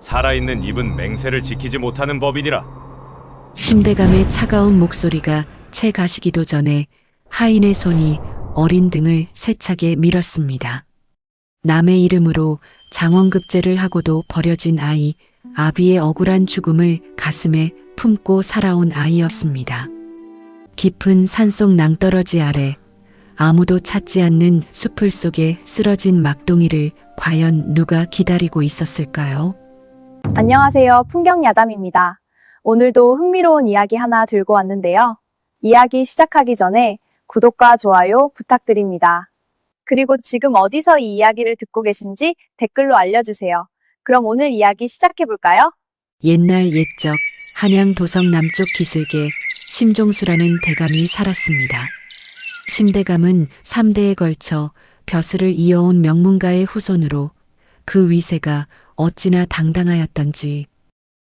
살아있는 입은 맹세를 지키지 못하는 법이니라. 심대감의 차가운 목소리가 채 가시기도 전에 하인의 손이 어린 등을 세차게 밀었습니다. 남의 이름으로 장원급제를 하고도 버려진 아이, 아비의 억울한 죽음을 가슴에 품고 살아온 아이였습니다. 깊은 산속 낭떠러지 아래 아무도 찾지 않는 숲을 속에 쓰러진 막동이를 과연 누가 기다리고 있었을까요? 안녕하세요. 풍경야담입니다. 오늘도 흥미로운 이야기 하나 들고 왔는데요. 이야기 시작하기 전에 구독과 좋아요 부탁드립니다. 그리고 지금 어디서 이 이야기를 듣고 계신지 댓글로 알려주세요. 그럼 오늘 이야기 시작해볼까요? 옛날 옛적 한양 도성 남쪽 기슭에 심종수라는 대감이 살았습니다. 심대감은 3대에 걸쳐 벼슬을 이어온 명문가의 후손으로 그 위세가 어찌나 당당하였던지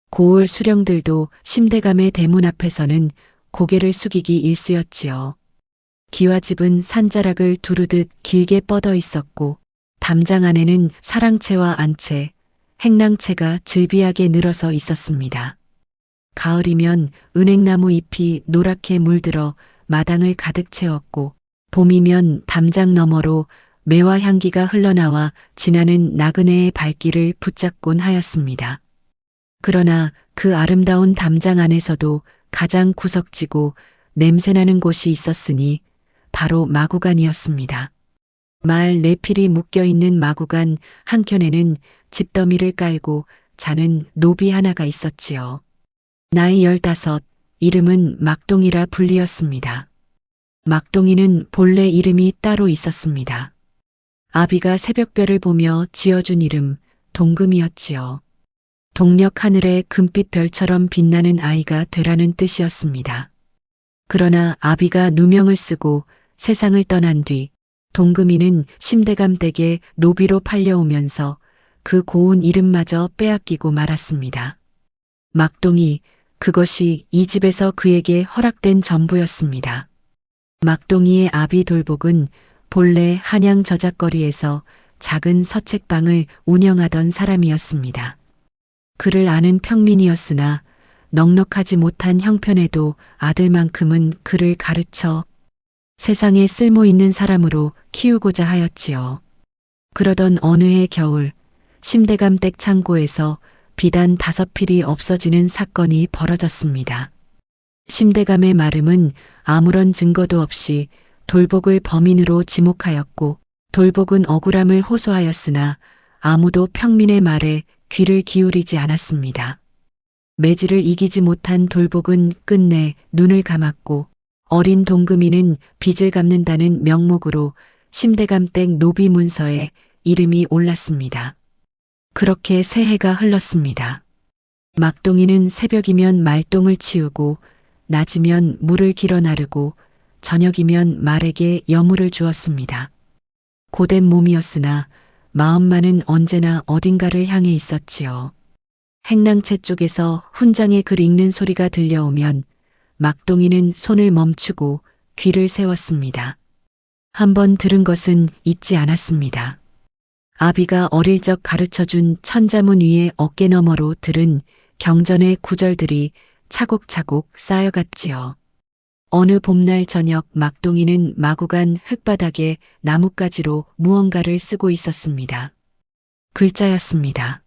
고을 수령들도 심대감의 대문 앞에서는 고개를 숙이기 일쑤였지요. 기와집은 산자락을 두르듯 길게 뻗어 있었고 담장 안에는 사랑채와 안채, 행랑채가 즐비하게 늘어서 있었습니다. 가을이면 은행나무 잎이 노랗게 물들어 마당을 가득 채웠고 봄이면 담장 너머로 매화 향기가 흘러나와 지나는 나그네의 발길을 붙잡곤 하였습니다. 그러나 그 아름다운 담장 안에서도 가장 구석지고 냄새나는 곳이 있었으니 바로 마구간이었습니다. 말 네필이 묶여있는 마구간 한켠에는 집더미를 깔고 자는 노비 하나가 있었지요. 나이 15, 이름은 막동이라 불리었습니다. 막동이는 본래 이름이 따로 있었습니다. 아비가 새벽별을 보며 지어준 이름 동금이었지요. 동력 하늘의 금빛 별처럼 빛나는 아이가 되라는 뜻이었습니다. 그러나 아비가 누명을 쓰고 세상을 떠난 뒤 동금이는 심대감 댁에 노비로 팔려오면서 그 고운 이름마저 빼앗기고 말았습니다. 막동이, 그것이 이 집에서 그에게 허락된 전부였습니다. 막동이의 아비 돌복은 본래 한양 저작거리에서 작은 서책방을 운영하던 사람이었습니다. 그를 아는 평민이었으나 넉넉하지 못한 형편에도 아들만큼은 그를 가르쳐 세상에 쓸모 있는 사람으로 키우고자 하였지요. 그러던 어느 해 겨울 심대감 댁 창고에서 비단 5필이 없어지는 사건이 벌어졌습니다. 심대감의 마름은 아무런 증거도 없이 돌복을 범인으로 지목하였고 돌복은 억울함을 호소하였으나 아무도 평민의 말에 귀를 기울이지 않았습니다. 매질을 이기지 못한 돌복은 끝내 눈을 감았고 어린 동금이는 빚을 갚는다는 명목으로 심대감 댁 노비 문서에 이름이 올랐습니다. 그렇게 새해가 흘렀습니다. 막동이는 새벽이면 말똥을 치우고 낮이면 물을 길어 나르고 저녁이면 말에게 여물을 주었습니다. 고된 몸이었으나 마음만은 언제나 어딘가를 향해 있었지요. 행랑채 쪽에서 훈장의 글 읽는 소리가 들려오면 막동이는 손을 멈추고 귀를 세웠습니다. 한번 들은 것은 잊지 않았습니다. 아비가 어릴 적 가르쳐준 천자문 위에 어깨 너머로 들은 경전의 구절들이 차곡차곡 쌓여갔지요. 어느 봄날 저녁 막동이는 마구간 흙바닥에 나뭇가지로 무언가를 쓰고 있었습니다. 글자였습니다.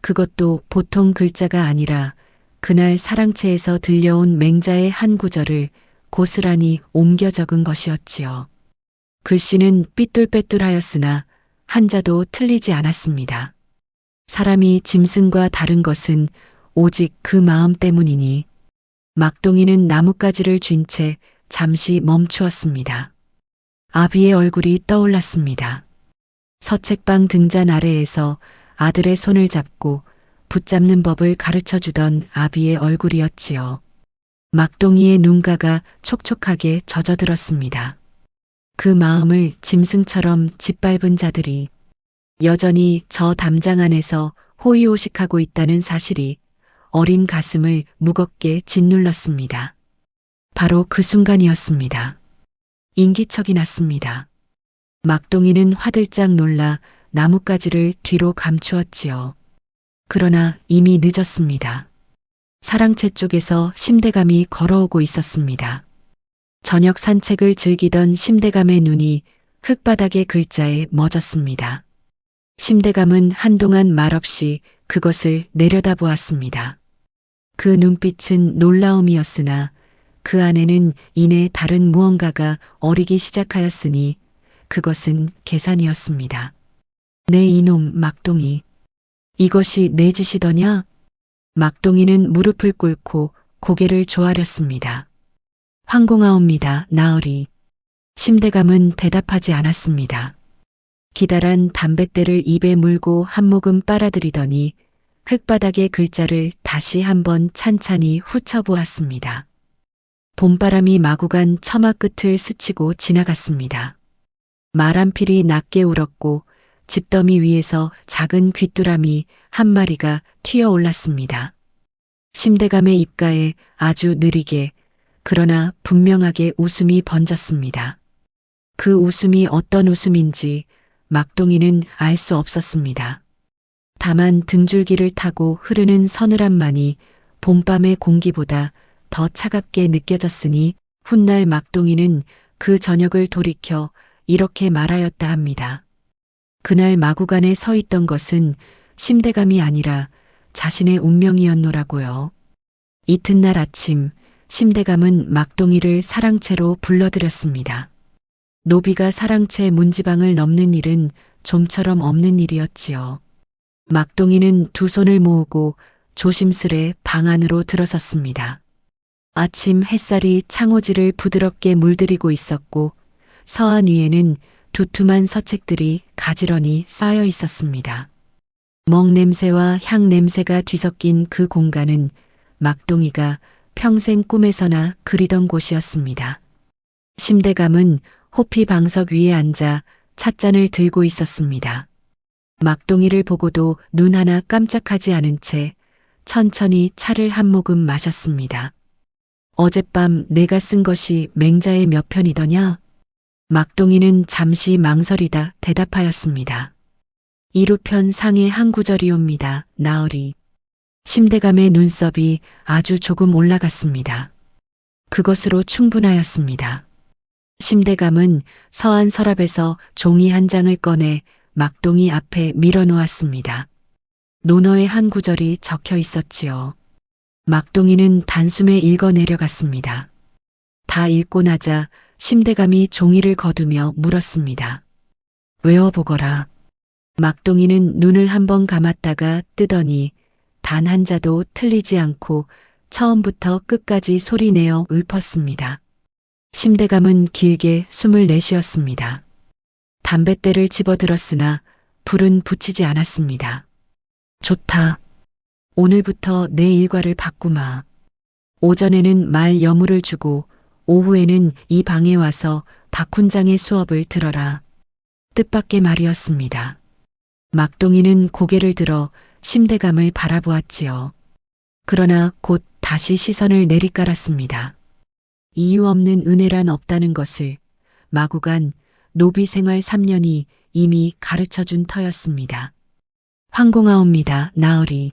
그것도 보통 글자가 아니라 그날 사랑채에서 들려온 맹자의 한 구절을 고스란히 옮겨 적은 것이었지요. 글씨는 삐뚤빼뚤하였으나 한자도 틀리지 않았습니다. 사람이 짐승과 다른 것은 오직 그 마음 때문이니 막동이는 나뭇가지를 쥔 채 잠시 멈추었습니다. 아비의 얼굴이 떠올랐습니다. 서책방 등잔 아래에서 아들의 손을 잡고 붙잡는 법을 가르쳐주던 아비의 얼굴이었지요. 막동이의 눈가가 촉촉하게 젖어들었습니다. 그 마음을 짐승처럼 짓밟은 자들이 여전히 저 담장 안에서 호의호식하고 있다는 사실이 어린 가슴을 무겁게 짓눌렀습니다. 바로 그 순간이었습니다. 인기척이 났습니다. 막동이는 화들짝 놀라 나뭇가지를 뒤로 감추었지요. 그러나 이미 늦었습니다. 사랑채 쪽에서 심대감이 걸어오고 있었습니다. 저녁 산책을 즐기던 심대감의 눈이 흙바닥의 글자에 멎었습니다. 심대감은 한동안 말없이 그것을 내려다보았습니다. 그 눈빛은 놀라움이었으나 그 안에는 이내 다른 무언가가 어리기 시작하였으니 그것은 계산이었습니다. 내 이놈 막동이. 이것이 내 짓이더냐? 막동이는 무릎을 꿇고 고개를 조아렸습니다. 황공하옵니다, 나으리. 심대감은 대답하지 않았습니다. 기다란 담뱃대를 입에 물고 한 모금 빨아들이더니 흙바닥의 글자를 다시 한번 찬찬히 훑어보았습니다. 봄바람이 마구 간 처마 끝을 스치고 지나갔습니다. 말 한 필이 낮게 울었고 집더미 위에서 작은 귀뚜라미 한 마리가 튀어올랐습니다. 심대감의 입가에 아주 느리게 그러나 분명하게 웃음이 번졌습니다. 그 웃음이 어떤 웃음인지 막동이는 알 수 없었습니다. 다만 등줄기를 타고 흐르는 서늘함만이 봄밤의 공기보다 더 차갑게 느껴졌으니 훗날 막동이는 그 저녁을 돌이켜 이렇게 말하였다 합니다. 그날 마구간에 서 있던 것은 심대감이 아니라 자신의 운명이었노라고요. 이튿날 아침 심대감은 막동이를 사랑채로 불러들였습니다. 노비가 사랑채 문지방을 넘는 일은 좀처럼 없는 일이었지요. 막동이는 두 손을 모으고 조심스레 방 안으로 들어섰습니다. 아침 햇살이 창호지를 부드럽게 물들이고 있었고 서안 위에는 두툼한 서책들이 가지런히 쌓여 있었습니다. 먹 냄새와 향 냄새가 뒤섞인 그 공간은 막동이가 평생 꿈에서나 그리던 곳이었습니다. 심대감은 호피 방석 위에 앉아 찻잔을 들고 있었습니다. 막동이를 보고도 눈 하나 깜짝하지 않은 채 천천히 차를 한 모금 마셨습니다. 어젯밤 내가 쓴 것이 맹자의 몇 편이더냐? 막동이는 잠시 망설이다 대답하였습니다. 이루편 상의 한 구절이옵니다, 나으리. 심대감의 눈썹이 아주 조금 올라갔습니다. 그것으로 충분하였습니다. 심대감은 서안 서랍에서 종이 한 장을 꺼내 막동이 앞에 밀어놓았습니다. 논어의 한 구절이 적혀 있었지요. 막동이는 단숨에 읽어 내려갔습니다. 다 읽고 나자 심대감이 종이를 거두며 물었습니다. 외워보거라. 막동이는 눈을 한번 감았다가 뜨더니 단 한자도 틀리지 않고 처음부터 끝까지 소리내어 읊었습니다. 심대감은 길게 숨을 내쉬었습니다. 담뱃대를 집어들었으나 불은 붙이지 않았습니다. 좋다. 오늘부터 내 일과를 바꾸마. 오전에는 말 여무를 주고 오후에는 이 방에 와서 박훈장의 수업을 들어라. 뜻밖의 말이었습니다. 막동이는 고개를 들어 심대감을 바라보았지요. 그러나 곧 다시 시선을 내리깔았습니다. 이유 없는 은혜란 없다는 것을 마구간 노비 생활 3년이 이미 가르쳐준 터였습니다. 황공하옵니다, 나으리.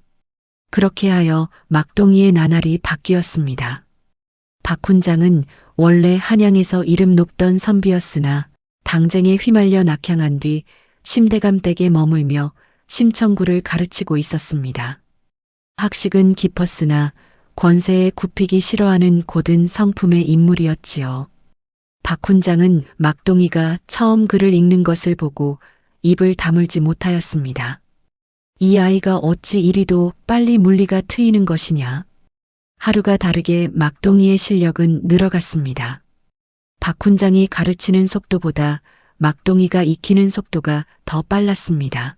그렇게 하여 막동이의 나날이 바뀌었습니다. 박훈장은 원래 한양에서 이름 높던 선비였으나 당쟁에 휘말려 낙향한 뒤 심대감 댁에 머물며 심청구를 가르치고 있었습니다. 학식은 깊었으나 권세에 굽히기 싫어하는 고든 성품의 인물이었지요. 박훈장은 막동이가 처음 글을 읽는 것을 보고 입을 다물지 못하였습니다. 이 아이가 어찌 이리도 빨리 물리가 트이는 것이냐. 하루가 다르게 막동이의 실력은 늘어갔습니다. 박훈장이 가르치는 속도보다 막동이가 익히는 속도가 더 빨랐습니다.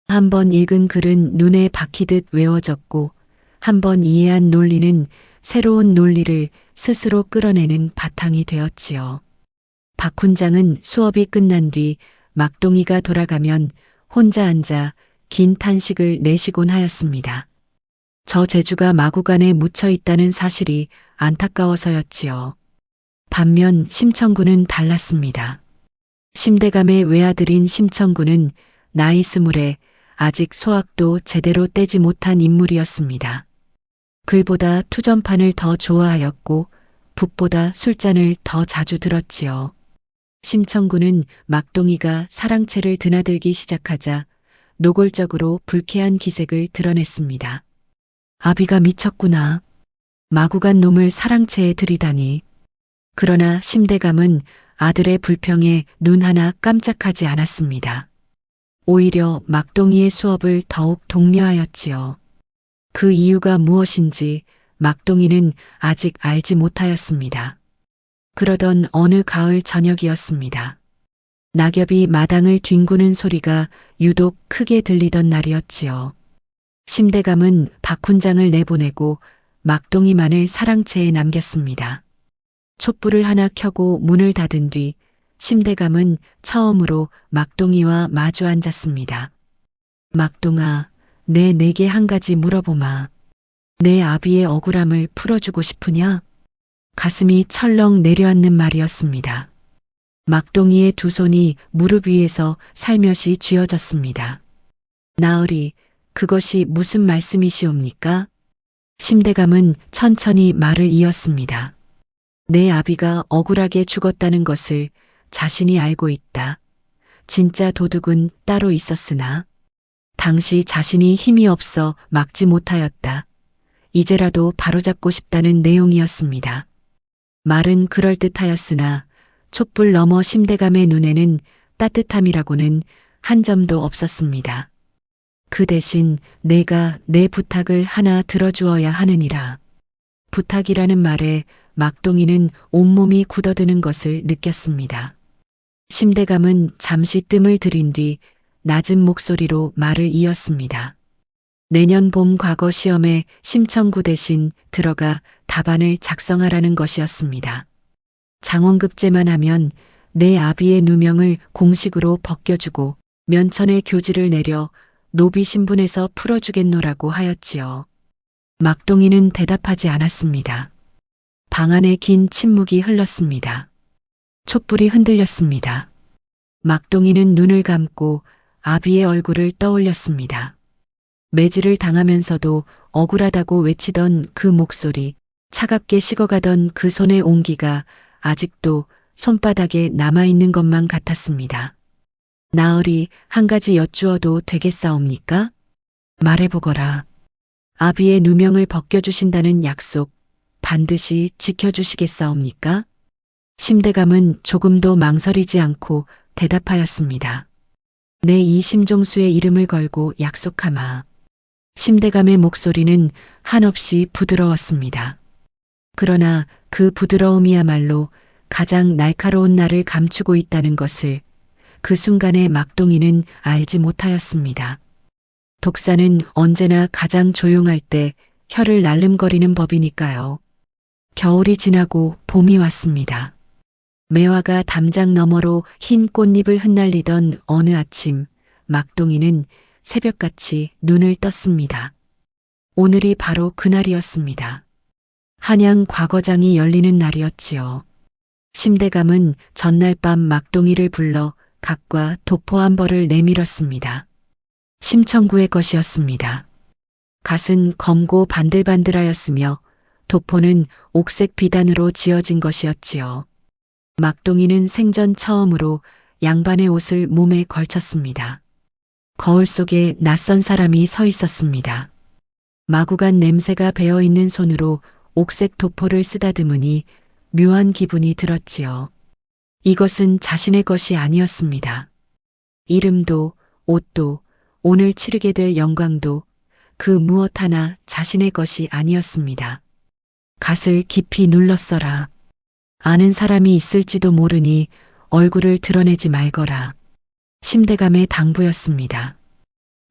한번 읽은 글은 눈에 박히듯 외워졌고 한번 이해한 논리는 새로운 논리를 스스로 끌어내는 바탕이 되었지요. 박훈장은 수업이 끝난 뒤 막동이가 돌아가면 혼자 앉아 긴 탄식을 내쉬곤 하였습니다. 저 재주가 마구간에 묻혀 있다는 사실이 안타까워서였지요. 반면 심청구는 달랐습니다. 심대감의 외아들인 심청구는 나이 20에 아직 소학도 제대로 떼지 못한 인물이었습니다. 글보다 투전판을 더 좋아하였고 북보다 술잔을 더 자주 들었지요. 심청구는 막동이가 사랑채를 드나들기 시작하자 노골적으로 불쾌한 기색을 드러냈습니다. 아비가 미쳤구나. 마구간 놈을 사랑채에 들이다니. 그러나 심대감은 아들의 불평에 눈 하나 깜짝하지 않았습니다. 오히려 막동이의 수업을 더욱 독려하였지요. 그 이유가 무엇인지 막동이는 아직 알지 못하였습니다. 그러던 어느 가을 저녁이었습니다. 낙엽이 마당을 뒹구는 소리가 유독 크게 들리던 날이었지요. 심대감은 박훈장을 내보내고 막동이만을 사랑채에 남겼습니다. 촛불을 하나 켜고 문을 닫은 뒤 심대감은 처음으로 막동이와 마주 앉았습니다. 막동아, 내게 한 가지 물어보마. 내 아비의 억울함을 풀어주고 싶으냐? 가슴이 철렁 내려앉는 말이었습니다. 막동이의 두 손이 무릎 위에서 살며시 쥐어졌습니다. 나으리, 그것이 무슨 말씀이시옵니까? 심대감은 천천히 말을 이었습니다. 내 아비가 억울하게 죽었다는 것을 자신이 알고 있다. 진짜 도둑은 따로 있었으나 당시 자신이 힘이 없어 막지 못하였다. 이제라도 바로잡고 싶다는 내용이었습니다. 말은 그럴듯하였으나 촛불 너머 심대감의 눈에는 따뜻함이라고는 한 점도 없었습니다. 그 대신 내가 내 부탁을 하나 들어주어야 하느니라. 부탁이라는 말에 막동이는 온몸이 굳어드는 것을 느꼈습니다. 심대감은 잠시 뜸을 들인 뒤 낮은 목소리로 말을 이었습니다. 내년 봄 과거 시험에 심청구 대신 들어가 답안을 작성하라는 것이었습니다. 장원급제만 하면 내 아비의 누명을 공식으로 벗겨주고 면천의 교지를 내려 노비 신분에서 풀어주겠노라고 하였지요. 막동이는 대답하지 않았습니다. 방 안에 긴 침묵이 흘렀습니다. 촛불이 흔들렸습니다. 막동이는 눈을 감고 아비의 얼굴을 떠올렸습니다. 매질을 당하면서도 억울하다고 외치던 그 목소리, 차갑게 식어가던 그 손의 온기가 아직도 손바닥에 남아있는 것만 같았습니다. 나으리, 한 가지 여쭈어도 되겠사옵니까? 말해보거라. 아비의 누명을 벗겨주신다는 약속 반드시 지켜주시겠사옵니까? 심대감은 조금도 망설이지 않고 대답하였습니다. 내 이심종수의 이름을 걸고 약속하마. 심대감의 목소리는 한없이 부드러웠습니다. 그러나 그 부드러움이야말로 가장 날카로운 날을 감추고 있다는 것을 그 순간에 막동이는 알지 못하였습니다. 독사는 언제나 가장 조용할 때 혀를 날름거리는 법이니까요. 겨울이 지나고 봄이 왔습니다. 매화가 담장 너머로 흰 꽃잎을 흩날리던 어느 아침, 막동이는 새벽같이 눈을 떴습니다. 오늘이 바로 그날이었습니다. 한양 과거장이 열리는 날이었지요. 심대감은 전날 밤 막동이를 불러 각과 도포 한 벌을 내밀었습니다. 심청구의 것이었습니다. 갓은 검고 반들반들하였으며 도포는 옥색 비단으로 지어진 것이었지요. 막동이는 생전 처음으로 양반의 옷을 몸에 걸쳤습니다. 거울 속에 낯선 사람이 서 있었습니다. 마구간 냄새가 배어있는 손으로 옥색 도포를 쓰다듬으니 묘한 기분이 들었지요. 이것은 자신의 것이 아니었습니다. 이름도 옷도 오늘 치르게 될 영광도 그 무엇 하나 자신의 것이 아니었습니다. 갓을 깊이 눌렀어라. 아는 사람이 있을지도 모르니 얼굴을 드러내지 말거라. 심대감의 당부였습니다.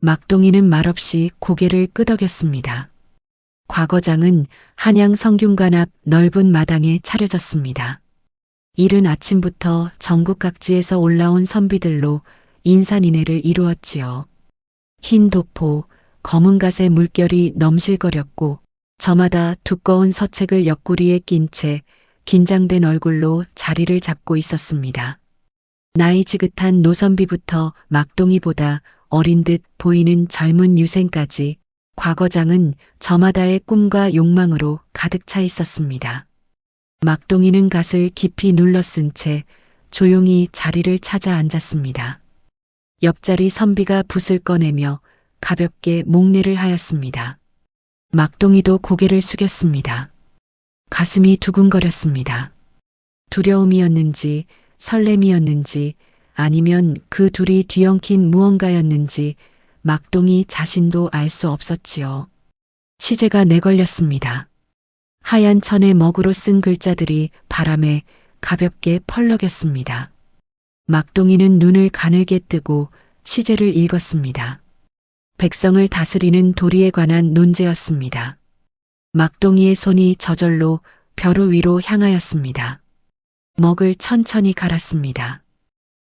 막동이는 말없이 고개를 끄덕였습니다. 과거장은 한양 성균관 앞 넓은 마당에 차려졌습니다. 이른 아침부터 전국 각지에서 올라온 선비들로 인산인해를 이루었지요. 흰 도포, 검은 갓의 물결이 넘실거렸고 저마다 두꺼운 서책을 옆구리에 낀 채 긴장된 얼굴로 자리를 잡고 있었습니다. 나이 지긋한 노선비부터 막동이보다 어린 듯 보이는 젊은 유생까지 과거장은 저마다의 꿈과 욕망으로 가득 차 있었습니다. 막동이는 갓을 깊이 눌러쓴 채 조용히 자리를 찾아 앉았습니다. 옆자리 선비가 붓을 꺼내며 가볍게 목례를 하였습니다. 막동이도 고개를 숙였습니다. 가슴이 두근거렸습니다. 두려움이었는지 설렘이었는지 아니면 그 둘이 뒤엉킨 무언가였는지 막동이 자신도 알 수 없었지요. 시제가 내걸렸습니다. 하얀 천에 먹으로 쓴 글자들이 바람에 가볍게 펄럭였습니다. 막동이는 눈을 가늘게 뜨고 시제를 읽었습니다. 백성을 다스리는 도리에 관한 논제였습니다. 막동이의 손이 저절로 벼루 위로 향하였습니다. 먹을 천천히 갈았습니다.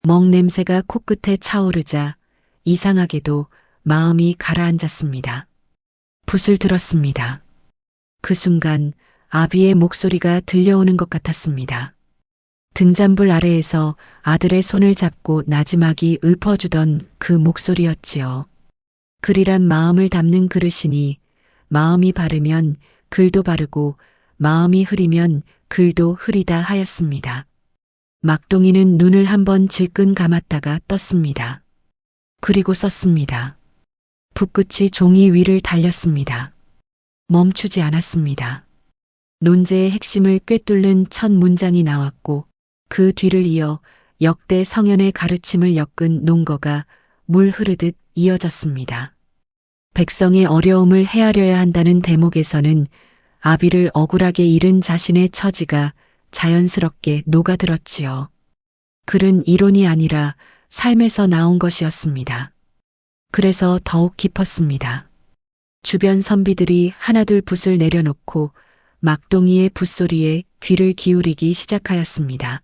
먹 냄새가 코끝에 차오르자 이상하게도 마음이 가라앉았습니다. 붓을 들었습니다. 그 순간 아비의 목소리가 들려오는 것 같았습니다. 등잔불 아래에서 아들의 손을 잡고 나지막이 읊어주던 그 목소리였지요. 글이란 마음을 담는 그릇이니 마음이 바르면 글도 바르고 마음이 흐리면 글도 흐리다 하였습니다. 막동이는 눈을 한번 질끈 감았다가 떴습니다. 그리고 썼습니다. 붓끝이 종이 위를 달렸습니다. 멈추지 않았습니다. 논제의 핵심을 꿰뚫는 첫 문장이 나왔고 그 뒤를 이어 역대 성현의 가르침을 엮은 논거가 물 흐르듯 이어졌습니다. 백성의 어려움을 헤아려야 한다는 대목에서는 아비를 억울하게 잃은 자신의 처지가 자연스럽게 녹아들었지요. 글은 이론이 아니라 삶에서 나온 것이었습니다. 그래서 더욱 깊었습니다. 주변 선비들이 하나둘 붓을 내려놓고 막동이의 붓소리에 귀를 기울이기 시작하였습니다.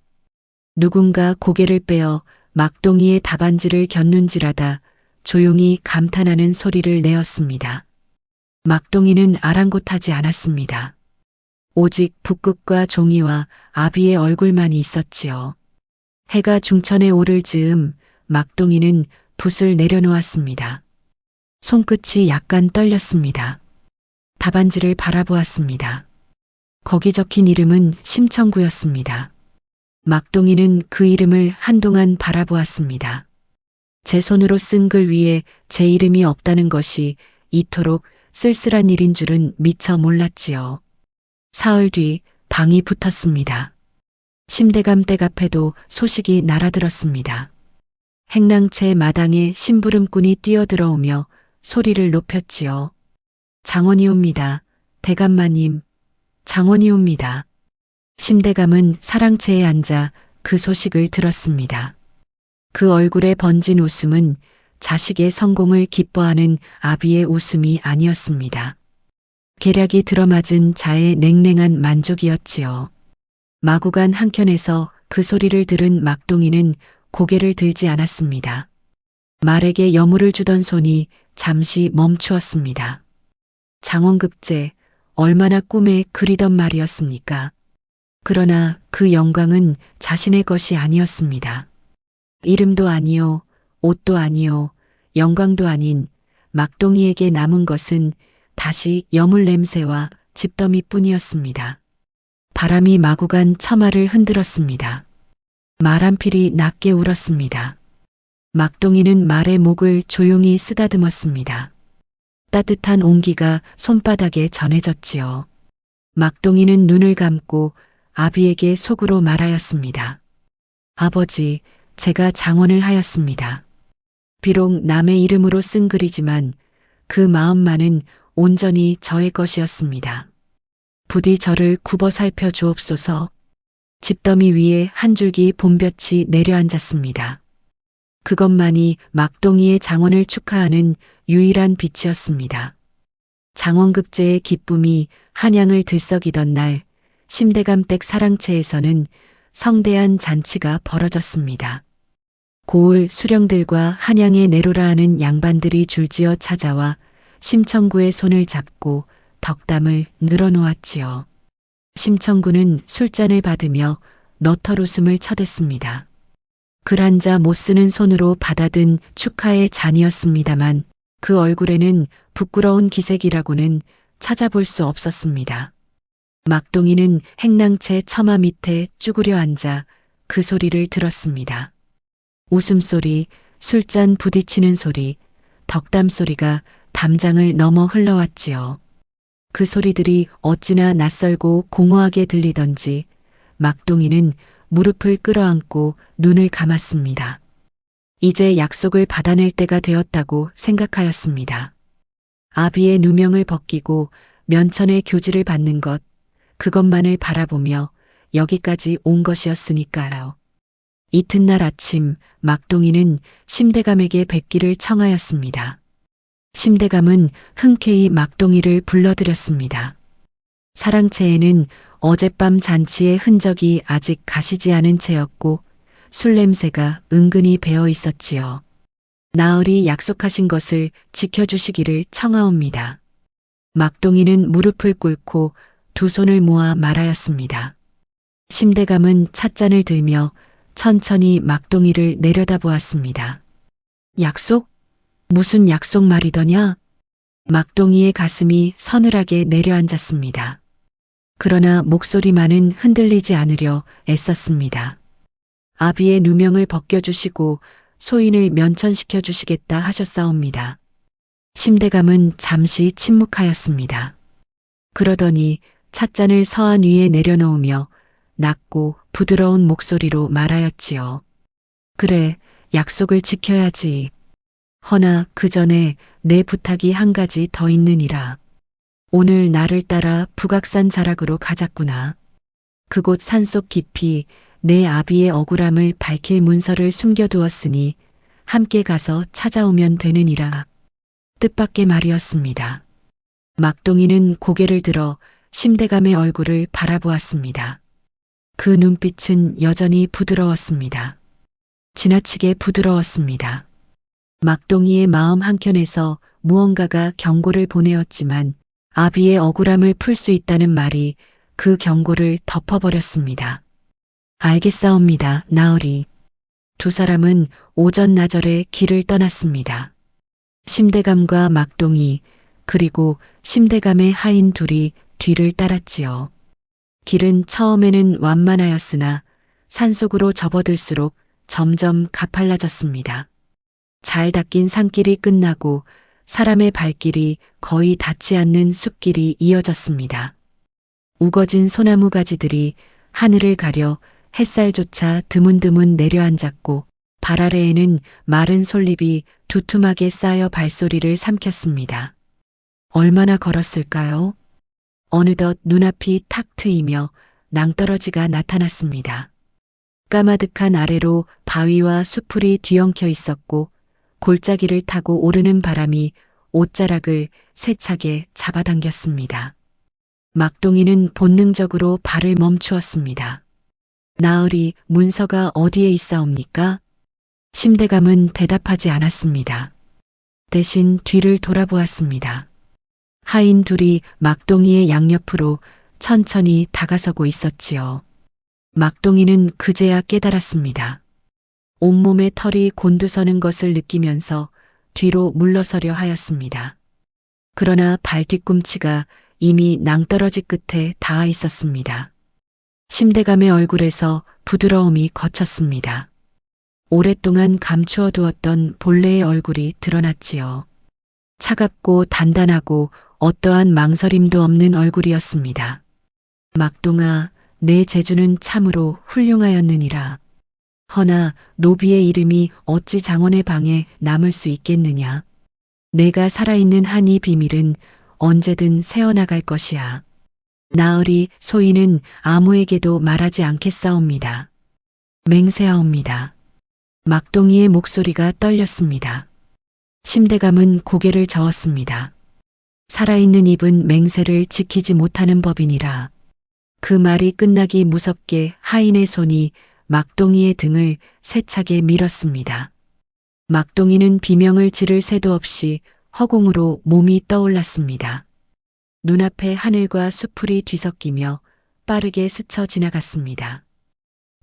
누군가 고개를 빼어 막동이의 답안지를 곁눈질하다 조용히 감탄하는 소리를 내었습니다. 막동이는 아랑곳하지 않았습니다. 오직 붓끝과 종이와 아비의 얼굴만이 있었지요. 해가 중천에 오를 즈음 막동이는 붓을 내려놓았습니다. 손끝이 약간 떨렸습니다. 답안지를 바라보았습니다. 거기 적힌 이름은 심청구였습니다. 막동이는 그 이름을 한동안 바라보았습니다. 제 손으로 쓴 글 위에 제 이름이 없다는 것이 이토록 쓸쓸한 일인 줄은 미처 몰랐지요. 사흘 뒤 방이 붙었습니다. 심대감 댁 앞에도 소식이 날아들었습니다. 행랑채 마당에 심부름꾼이 뛰어들어오며 소리를 높였지요. 장원이 옵니다. 대감마님, 장원이 옵니다. 심대감은 사랑채에 앉아 그 소식을 들었습니다. 그 얼굴에 번진 웃음은 자식의 성공을 기뻐하는 아비의 웃음이 아니었습니다. 계략이 들어맞은 자의 냉랭한 만족이었지요. 마구간 한켠에서 그 소리를 들은 막동이는 고개를 들지 않았습니다. 말에게 여물을 주던 손이 잠시 멈추었습니다. 장원급제, 얼마나 꿈에 그리던 말이었습니까? 그러나 그 영광은 자신의 것이 아니었습니다. 이름도 아니요, 옷도 아니요, 영광도 아닌 막동이에게 남은 것은 다시 여물 냄새와 집더미뿐이었습니다. 바람이 마구간 처마를 흔들었습니다. 말 한 필이 낮게 울었습니다. 막동이는 말의 목을 조용히 쓰다듬었습니다. 따뜻한 온기가 손바닥에 전해졌지요. 막동이는 눈을 감고 아비에게 속으로 말하였습니다. 아버지, 제가 장원을 하였습니다. 비록 남의 이름으로 쓴 글이지만 그 마음만은 온전히 저의 것이었습니다. 부디 저를 굽어 살펴 주옵소서. 집더미 위에 한 줄기 봄볕이 내려앉았습니다. 그것만이 막동이의 장원을 축하하는 유일한 빛이었습니다. 장원급제의 기쁨이 한양을 들썩이던 날, 심대감 댁 사랑채에서는 성대한 잔치가 벌어졌습니다. 고을 수령들과 한양에 내로라 하는 양반들이 줄지어 찾아와 심청구의 손을 잡고 덕담을 늘어놓았지요. 심청구는 술잔을 받으며 너털 웃음을 쳐댔습니다. 글 한자 못 쓰는 손으로 받아든 축하의 잔이었습니다만 그 얼굴에는 부끄러운 기색이라고는 찾아볼 수 없었습니다. 막동이는 행랑채 처마 밑에 쭈그려 앉아 그 소리를 들었습니다. 웃음소리, 술잔 부딪히는 소리, 덕담 소리가 담장을 넘어 흘러왔지요. 그 소리들이 어찌나 낯설고 공허하게 들리던지 막동이는 무릎을 끌어안고 눈을 감았습니다. 이제 약속을 받아낼 때가 되었다고 생각하였습니다. 아비의 누명을 벗기고 면천의 교지를 받는 것, 그것만을 바라보며 여기까지 온 것이었으니까요. 이튿날 아침 막동이는 심대감에게 뵙기를 청하였습니다. 심대감은 흔쾌히 막동이를 불러들였습니다. 사랑채에는 어젯밤 잔치의 흔적이 아직 가시지 않은 채였고 술 냄새가 은근히 배어 있었지요. 나으리 약속하신 것을 지켜주시기를 청하옵니다. 막동이는 무릎을 꿇고 두 손을 모아 말하였습니다. 심대감은 찻잔을 들며 천천히 막동이를 내려다보았습니다. 약속? 무슨 약속 말이더냐? 막동이의 가슴이 서늘하게 내려앉았습니다. 그러나 목소리만은 흔들리지 않으려 애썼습니다. 아비의 누명을 벗겨주시고 소인을 면천시켜 주시겠다 하셨사옵니다. 심대감은 잠시 침묵하였습니다. 그러더니 찻잔을 서안 위에 내려놓으며 낮고 부드러운 목소리로 말하였지요. 그래, 약속을 지켜야지. 허나 그 전에 내 부탁이 한 가지 더 있느니라. 오늘 나를 따라 북악산 자락으로 가자꾸나. 그곳 산속 깊이 내 아비의 억울함을 밝힐 문서를 숨겨두었으니 함께 가서 찾아오면 되느니라. 뜻밖의 말이었습니다. 막동이는 고개를 들어 심대감의 얼굴을 바라보았습니다. 그 눈빛은 여전히 부드러웠습니다. 지나치게 부드러웠습니다. 막동이의 마음 한켠에서 무언가가 경고를 보내었지만 아비의 억울함을 풀 수 있다는 말이 그 경고를 덮어버렸습니다. 알겠사옵니다, 나으리. 두 사람은 오전 나절에 길을 떠났습니다. 심대감과 막동이 그리고 심대감의 하인 둘이 뒤를 따랐지요. 길은 처음에는 완만하였으나 산속으로 접어들수록 점점 가팔라졌습니다. 잘 닦인 산길이 끝나고 사람의 발길이 거의 닿지 않는 숲길이 이어졌습니다. 우거진 소나무 가지들이 하늘을 가려 햇살조차 드문드문 내려앉았고 발 아래에는 마른 솔잎이 두툼하게 쌓여 발소리를 삼켰습니다. 얼마나 걸었을까요? 어느덧 눈앞이 탁 트이며 낭떠러지가 나타났습니다. 까마득한 아래로 바위와 수풀이 뒤엉켜 있었고 골짜기를 타고 오르는 바람이 옷자락을 세차게 잡아당겼습니다. 막동이는 본능적으로 발을 멈추었습니다. 나으리, 문서가 어디에 있사옵니까? 심대감은 대답하지 않았습니다. 대신 뒤를 돌아보았습니다. 하인 둘이 막동이의 양옆으로 천천히 다가서고 있었지요. 막동이는 그제야 깨달았습니다. 온몸에 털이 곤두서는 것을 느끼면서 뒤로 물러서려 하였습니다. 그러나 발 뒤꿈치가 이미 낭떠러지 끝에 닿아 있었습니다. 심대감의 얼굴에서 부드러움이 걷혔습니다. 오랫동안 감추어 두었던 본래의 얼굴이 드러났지요. 차갑고 단단하고 어떠한 망설임도 없는 얼굴이었습니다. 막동아, 내 재주는 참으로 훌륭하였느니라. 허나 노비의 이름이 어찌 장원의 방에 남을 수 있겠느냐. 내가 살아있는 한 이 비밀은 언제든 새어나갈 것이야. 나으리, 소인은 아무에게도 말하지 않겠사옵니다. 맹세하옵니다. 막동이의 목소리가 떨렸습니다. 심대감은 고개를 저었습니다. 살아있는 입은 맹세를 지키지 못하는 법이니라. 그 말이 끝나기 무섭게 하인의 손이 막동이의 등을 세차게 밀었습니다. 막동이는 비명을 지를 새도 없이 허공으로 몸이 떠올랐습니다. 눈앞에 하늘과 수풀이 뒤섞이며 빠르게 스쳐 지나갔습니다.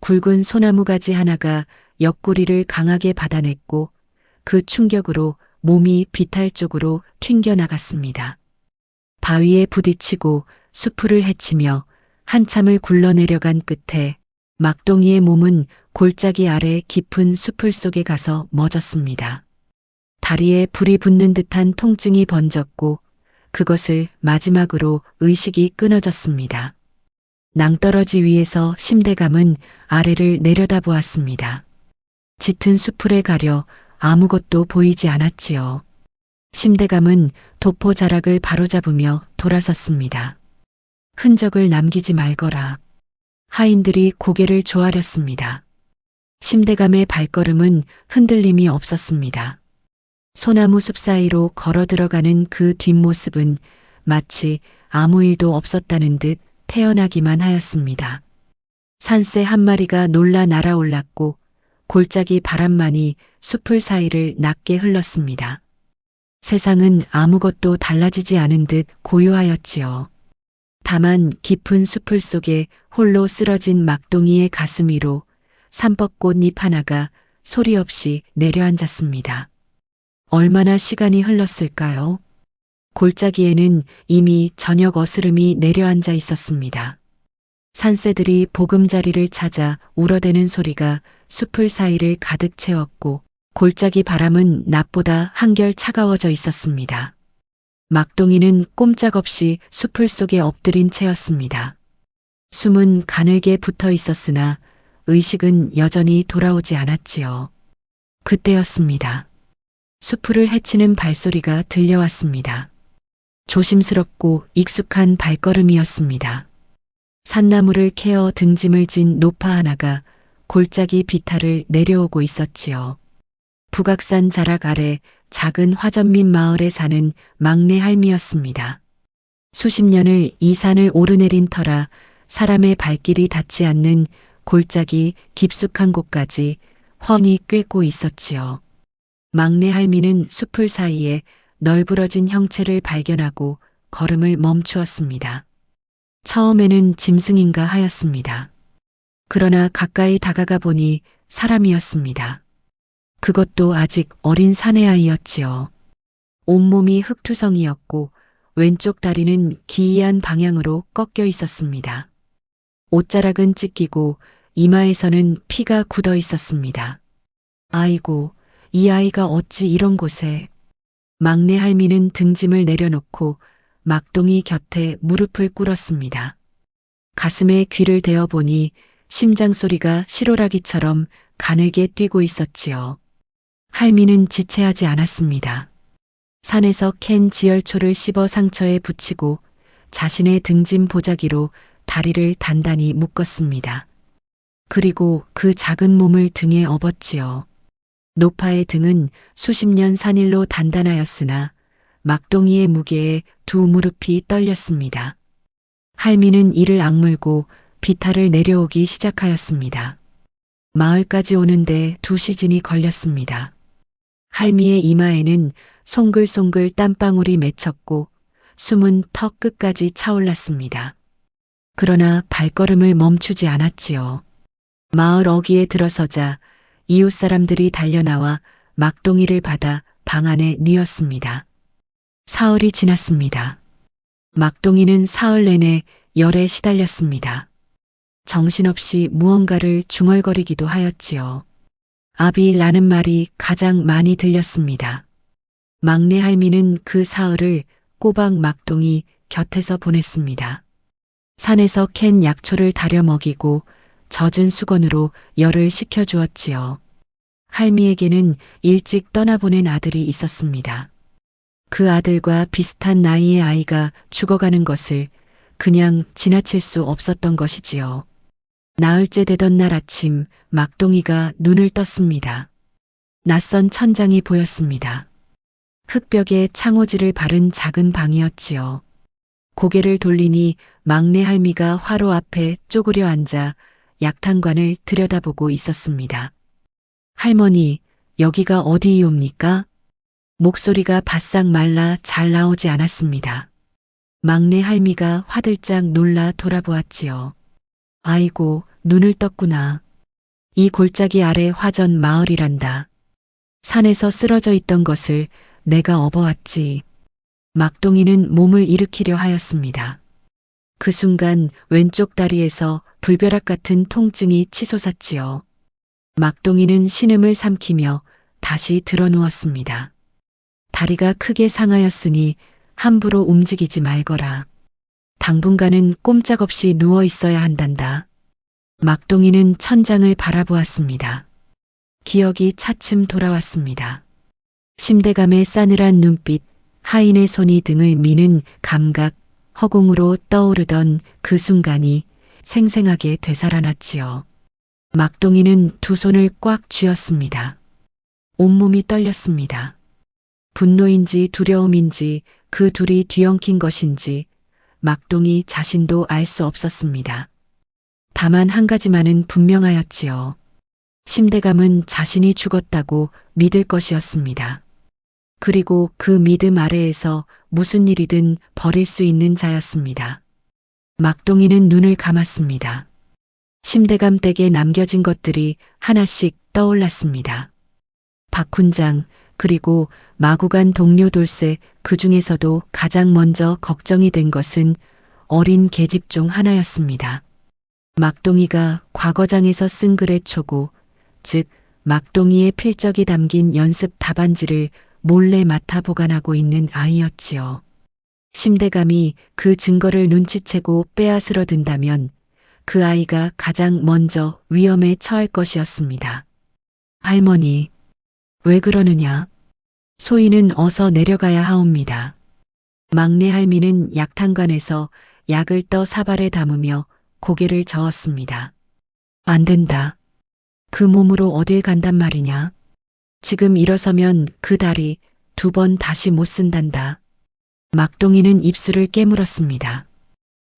굵은 소나무 가지 하나가 옆구리를 강하게 받아냈고 그 충격으로 몸이 비탈 쪽으로 튕겨나갔습니다. 바위에 부딪히고 수풀을 헤치며 한참을 굴러내려간 끝에 막동이의 몸은 골짜기 아래 깊은 수풀 속에 가서 멎었습니다. 다리에 불이 붙는 듯한 통증이 번졌고 그것을 마지막으로 의식이 끊어졌습니다. 낭떠러지 위에서 심대감은 아래를 내려다보았습니다. 짙은 수풀에 가려 아무것도 보이지 않았지요. 심대감은 도포 자락을 바로잡으며 돌아섰습니다. 흔적을 남기지 말거라. 하인들이 고개를 조아렸습니다. 심대감의 발걸음은 흔들림이 없었습니다. 소나무 숲 사이로 걸어 들어가는 그 뒷모습은 마치 아무 일도 없었다는 듯 태연하기만 하였습니다. 산새 한 마리가 놀라 날아올랐고 골짜기 바람만이 숲을 사이를 낮게 흘렀습니다. 세상은 아무것도 달라지지 않은 듯 고요하였지요. 다만 깊은 숲을 속에 홀로 쓰러진 막동이의 가슴 위로 삼법꽃 잎 하나가 소리 없이 내려앉았습니다. 얼마나 시간이 흘렀을까요? 골짜기에는 이미 저녁 어스름이 내려앉아 있었습니다. 산새들이 보금자리를 찾아 울어대는 소리가 숲을 사이를 가득 채웠고 골짜기 바람은 낮보다 한결 차가워져 있었습니다. 막동이는 꼼짝없이 숲을 속에 엎드린 채였습니다. 숨은 가늘게 붙어 있었으나 의식은 여전히 돌아오지 않았지요. 그때였습니다. 수풀을 헤치는 발소리가 들려왔습니다. 조심스럽고 익숙한 발걸음이었습니다. 산나무를 캐어 등짐을 진 노파 하나가 골짜기 비탈을 내려오고 있었지요. 북악산 자락 아래 작은 화전민 마을에 사는 막내 할미였습니다. 수십 년을 이 산을 오르내린 터라 사람의 발길이 닿지 않는 골짜기 깊숙한 곳까지 훤히 꿰고 있었지요. 막내 할미는 숲을 사이에 널브러진 형체를 발견하고 걸음을 멈추었습니다. 처음에는 짐승인가 하였습니다. 그러나 가까이 다가가 보니 사람이었습니다. 그것도 아직 어린 사내아이였지요. 온몸이 흙투성이었고 왼쪽 다리는 기이한 방향으로 꺾여 있었습니다. 옷자락은 찢기고 이마에서는 피가 굳어 있었습니다. 아이고, 이 아이가 어찌 이런 곳에. 막내 할미는 등짐을 내려놓고 막동이 곁에 무릎을 꿇었습니다. 가슴에 귀를 대어 보니 심장 소리가 실오라기처럼 가늘게 뛰고 있었지요. 할미는 지체하지 않았습니다. 산에서 캔 지열초를 씹어 상처에 붙이고 자신의 등짐 보자기로 다리를 단단히 묶었습니다. 그리고 그 작은 몸을 등에 업었지요. 노파의 등은 수십 년 산일로 단단하였으나 막동이의 무게에 두 무릎이 떨렸습니다. 할미는 이를 악물고 비탈을 내려오기 시작하였습니다. 마을까지 오는데 2시즌이 걸렸습니다. 할미의 이마에는 송글송글 땀방울이 맺혔고 숨은 턱 끝까지 차올랐습니다. 그러나 발걸음을 멈추지 않았지요. 마을 어귀에 들어서자 이웃 사람들이 달려나와 막동이를 받아 방 안에 뉘었습니다. 사흘이 지났습니다. 막동이는 사흘 내내 열에 시달렸습니다. 정신없이 무언가를 중얼거리기도 하였지요. 아비라는 말이 가장 많이 들렸습니다. 막내 할미는 그 사흘을 꼬박 막동이 곁에서 보냈습니다. 산에서 캔 약초를 다려 먹이고 젖은 수건으로 열을 식혀주었지요. 할미에게는 일찍 떠나보낸 아들이 있었습니다. 그 아들과 비슷한 나이의 아이가 죽어가는 것을 그냥 지나칠 수 없었던 것이지요. 나흘째 되던 날 아침 막동이가 눈을 떴습니다. 낯선 천장이 보였습니다. 흙벽에 창호지를 바른 작은 방이었지요. 고개를 돌리니 막내 할미가 화로 앞에 쪼그려 앉아 약탕관을 들여다보고 있었습니다. 할머니, 여기가 어디이옵니까? 목소리가 바싹 말라 잘 나오지 않았습니다. 막내 할미가 화들짝 놀라 돌아보았지요. 아이고, 눈을 떴구나. 이 골짜기 아래 화전 마을이란다. 산에서 쓰러져 있던 것을 내가 업어왔지. 막동이는 몸을 일으키려 하였습니다. 그 순간 왼쪽 다리에서 불벼락 같은 통증이 치솟았지요. 막동이는 신음을 삼키며 다시 드러누웠습니다. 다리가 크게 상하였으니 함부로 움직이지 말거라. 당분간은 꼼짝없이 누워 있어야 한단다. 막동이는 천장을 바라보았습니다. 기억이 차츰 돌아왔습니다. 심대감의 싸늘한 눈빛, 하인의 손이 등을 미는 감각, 허공으로 떠오르던 그 순간이 생생하게 되살아났지요. 막동이는 두 손을 꽉 쥐었습니다. 온몸이 떨렸습니다. 분노인지 두려움인지 그 둘이 뒤엉킨 것인지 막동이 자신도 알 수 없었습니다. 다만 한 가지만은 분명하였지요. 심대감은 자신이 죽었다고 믿을 것이었습니다. 그리고 그 믿음 아래에서 무슨 일이든 벌일 수 있는 자였습니다. 막동이는 눈을 감았습니다. 심대감 댁에 남겨진 것들이 하나씩 떠올랐습니다. 박훈장, 그리고 마구간 동료 돌쇠, 그 중에서도 가장 먼저 걱정이 된 것은 어린 계집 중 하나였습니다. 막동이가 과거장에서 쓴 글의 초고, 즉 막동이의 필적이 담긴 연습 답안지를 몰래 맡아 보관하고 있는 아이였지요. 심대감이 그 증거를 눈치채고 빼앗으러 든다면 그 아이가 가장 먼저 위험에 처할 것이었습니다. 할머니, 왜 그러느냐? 소인은 어서 내려가야 하옵니다. 막내 할미는 약탕관에서 약을 떠 사발에 담으며 고개를 저었습니다. 안 된다. 그 몸으로 어딜 간단 말이냐? 지금 일어서면 그 다리 2번 다시 못 쓴단다. 막동이는 입술을 깨물었습니다.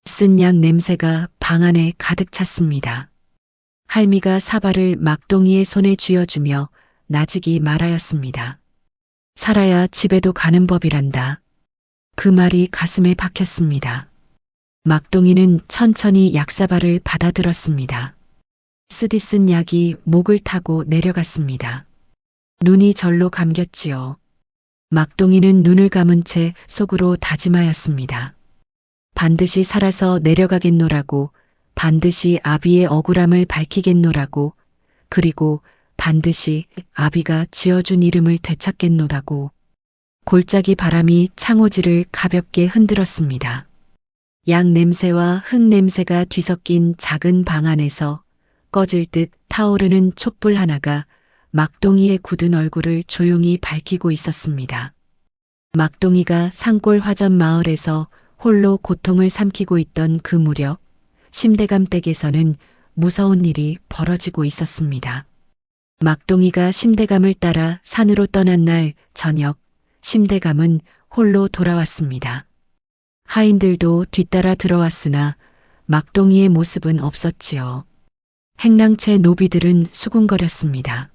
쓴 약 냄새가 방 안에 가득 찼습니다. 할미가 사발을 막동이의 손에 쥐어주며 나지기 말하였습니다. 살아야 집에도 가는 법이란다. 그 말이 가슴에 박혔습니다. 막동이는 천천히 약사발을 받아들었습니다. 쓰디 쓴 약이 목을 타고 내려갔습니다. 눈이 절로 감겼지요. 막동이는 눈을 감은 채 속으로 다짐하였습니다. 반드시 살아서 내려가겠노라고, 반드시 아비의 억울함을 밝히겠노라고, 그리고 반드시 아비가 지어준 이름을 되찾겠노라고. 골짜기 바람이 창호지를 가볍게 흔들었습니다. 약 냄새와 흙 냄새가 뒤섞인 작은 방 안에서 꺼질 듯 타오르는 촛불 하나가 막동이의 굳은 얼굴을 조용히 밝히고 있었습니다. 막동이가 산골 화전 마을에서 홀로 고통을 삼키고 있던 그 무렵 심대감 댁에서는 무서운 일이 벌어지고 있었습니다. 막동이가 심대감을 따라 산으로 떠난 날 저녁, 심대감은 홀로 돌아왔습니다. 하인들도 뒤따라 들어왔으나 막동이의 모습은 없었지요. 행랑채 노비들은 수군거렸습니다.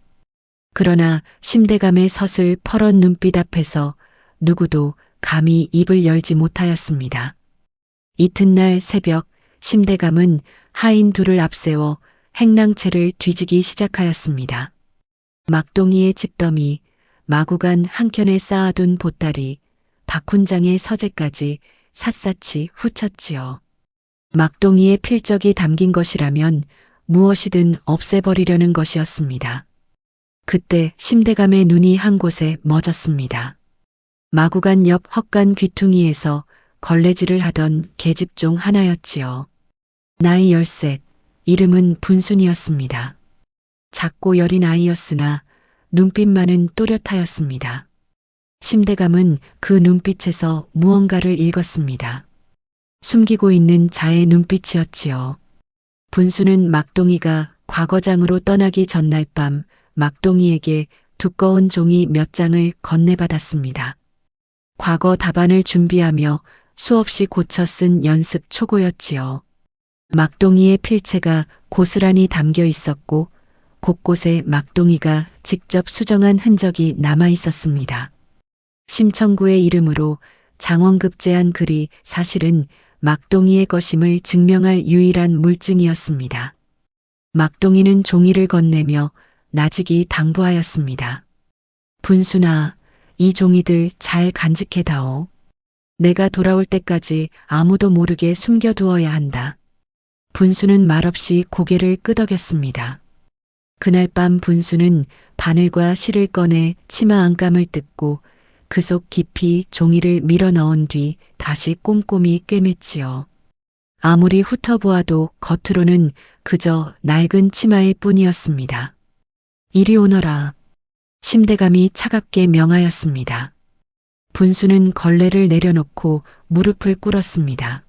그러나 심대감의 서슬 퍼런 눈빛 앞에서 누구도 감히 입을 열지 못하였습니다. 이튿날 새벽 심대감은 하인 둘을 앞세워 행랑채를 뒤지기 시작하였습니다. 막동이의 집더미, 마구간 한켠에 쌓아둔 보따리, 박훈장의 서재까지 샅샅이 훑었지요. 막동이의 필적이 담긴 것이라면 무엇이든 없애버리려는 것이었습니다. 그때 심대감의 눈이 한 곳에 멎었습니다. 마구간 옆 헛간 귀퉁이에서 걸레질을 하던 계집 중 하나였지요. 나이 13, 이름은 분순이었습니다. 작고 여린 아이였으나 눈빛만은 또렷하였습니다. 심대감은 그 눈빛에서 무언가를 읽었습니다. 숨기고 있는 자의 눈빛이었지요. 분수는 막동이가 과거장으로 떠나기 전날 밤 막동이에게 두꺼운 종이 몇 장을 건네받았습니다. 과거 답안을 준비하며 수없이 고쳐 쓴 연습 초고였지요. 막동이의 필체가 고스란히 담겨 있었고 곳곳에 막동이가 직접 수정한 흔적이 남아 있었습니다. 심청구의 이름으로 장원급제한 글이 사실은 막동이의 것임을 증명할 유일한 물증이었습니다. 막동이는 종이를 건네며 나직이 당부하였습니다. 분순아, 이 종이들 잘 간직해다오. 내가 돌아올 때까지 아무도 모르게 숨겨두어야 한다. 분수는 말없이 고개를 끄덕였습니다. 그날 밤 분수는 바늘과 실을 꺼내 치마 안감을 뜯고 그 속 깊이 종이를 밀어 넣은 뒤 다시 꼼꼼히 꿰맸지요. 아무리 훑어보아도 겉으로는 그저 낡은 치마일 뿐이었습니다. 이리 오너라. 심대감이 차갑게 명하였습니다. 분수는 걸레를 내려놓고 무릎을 꿇었습니다.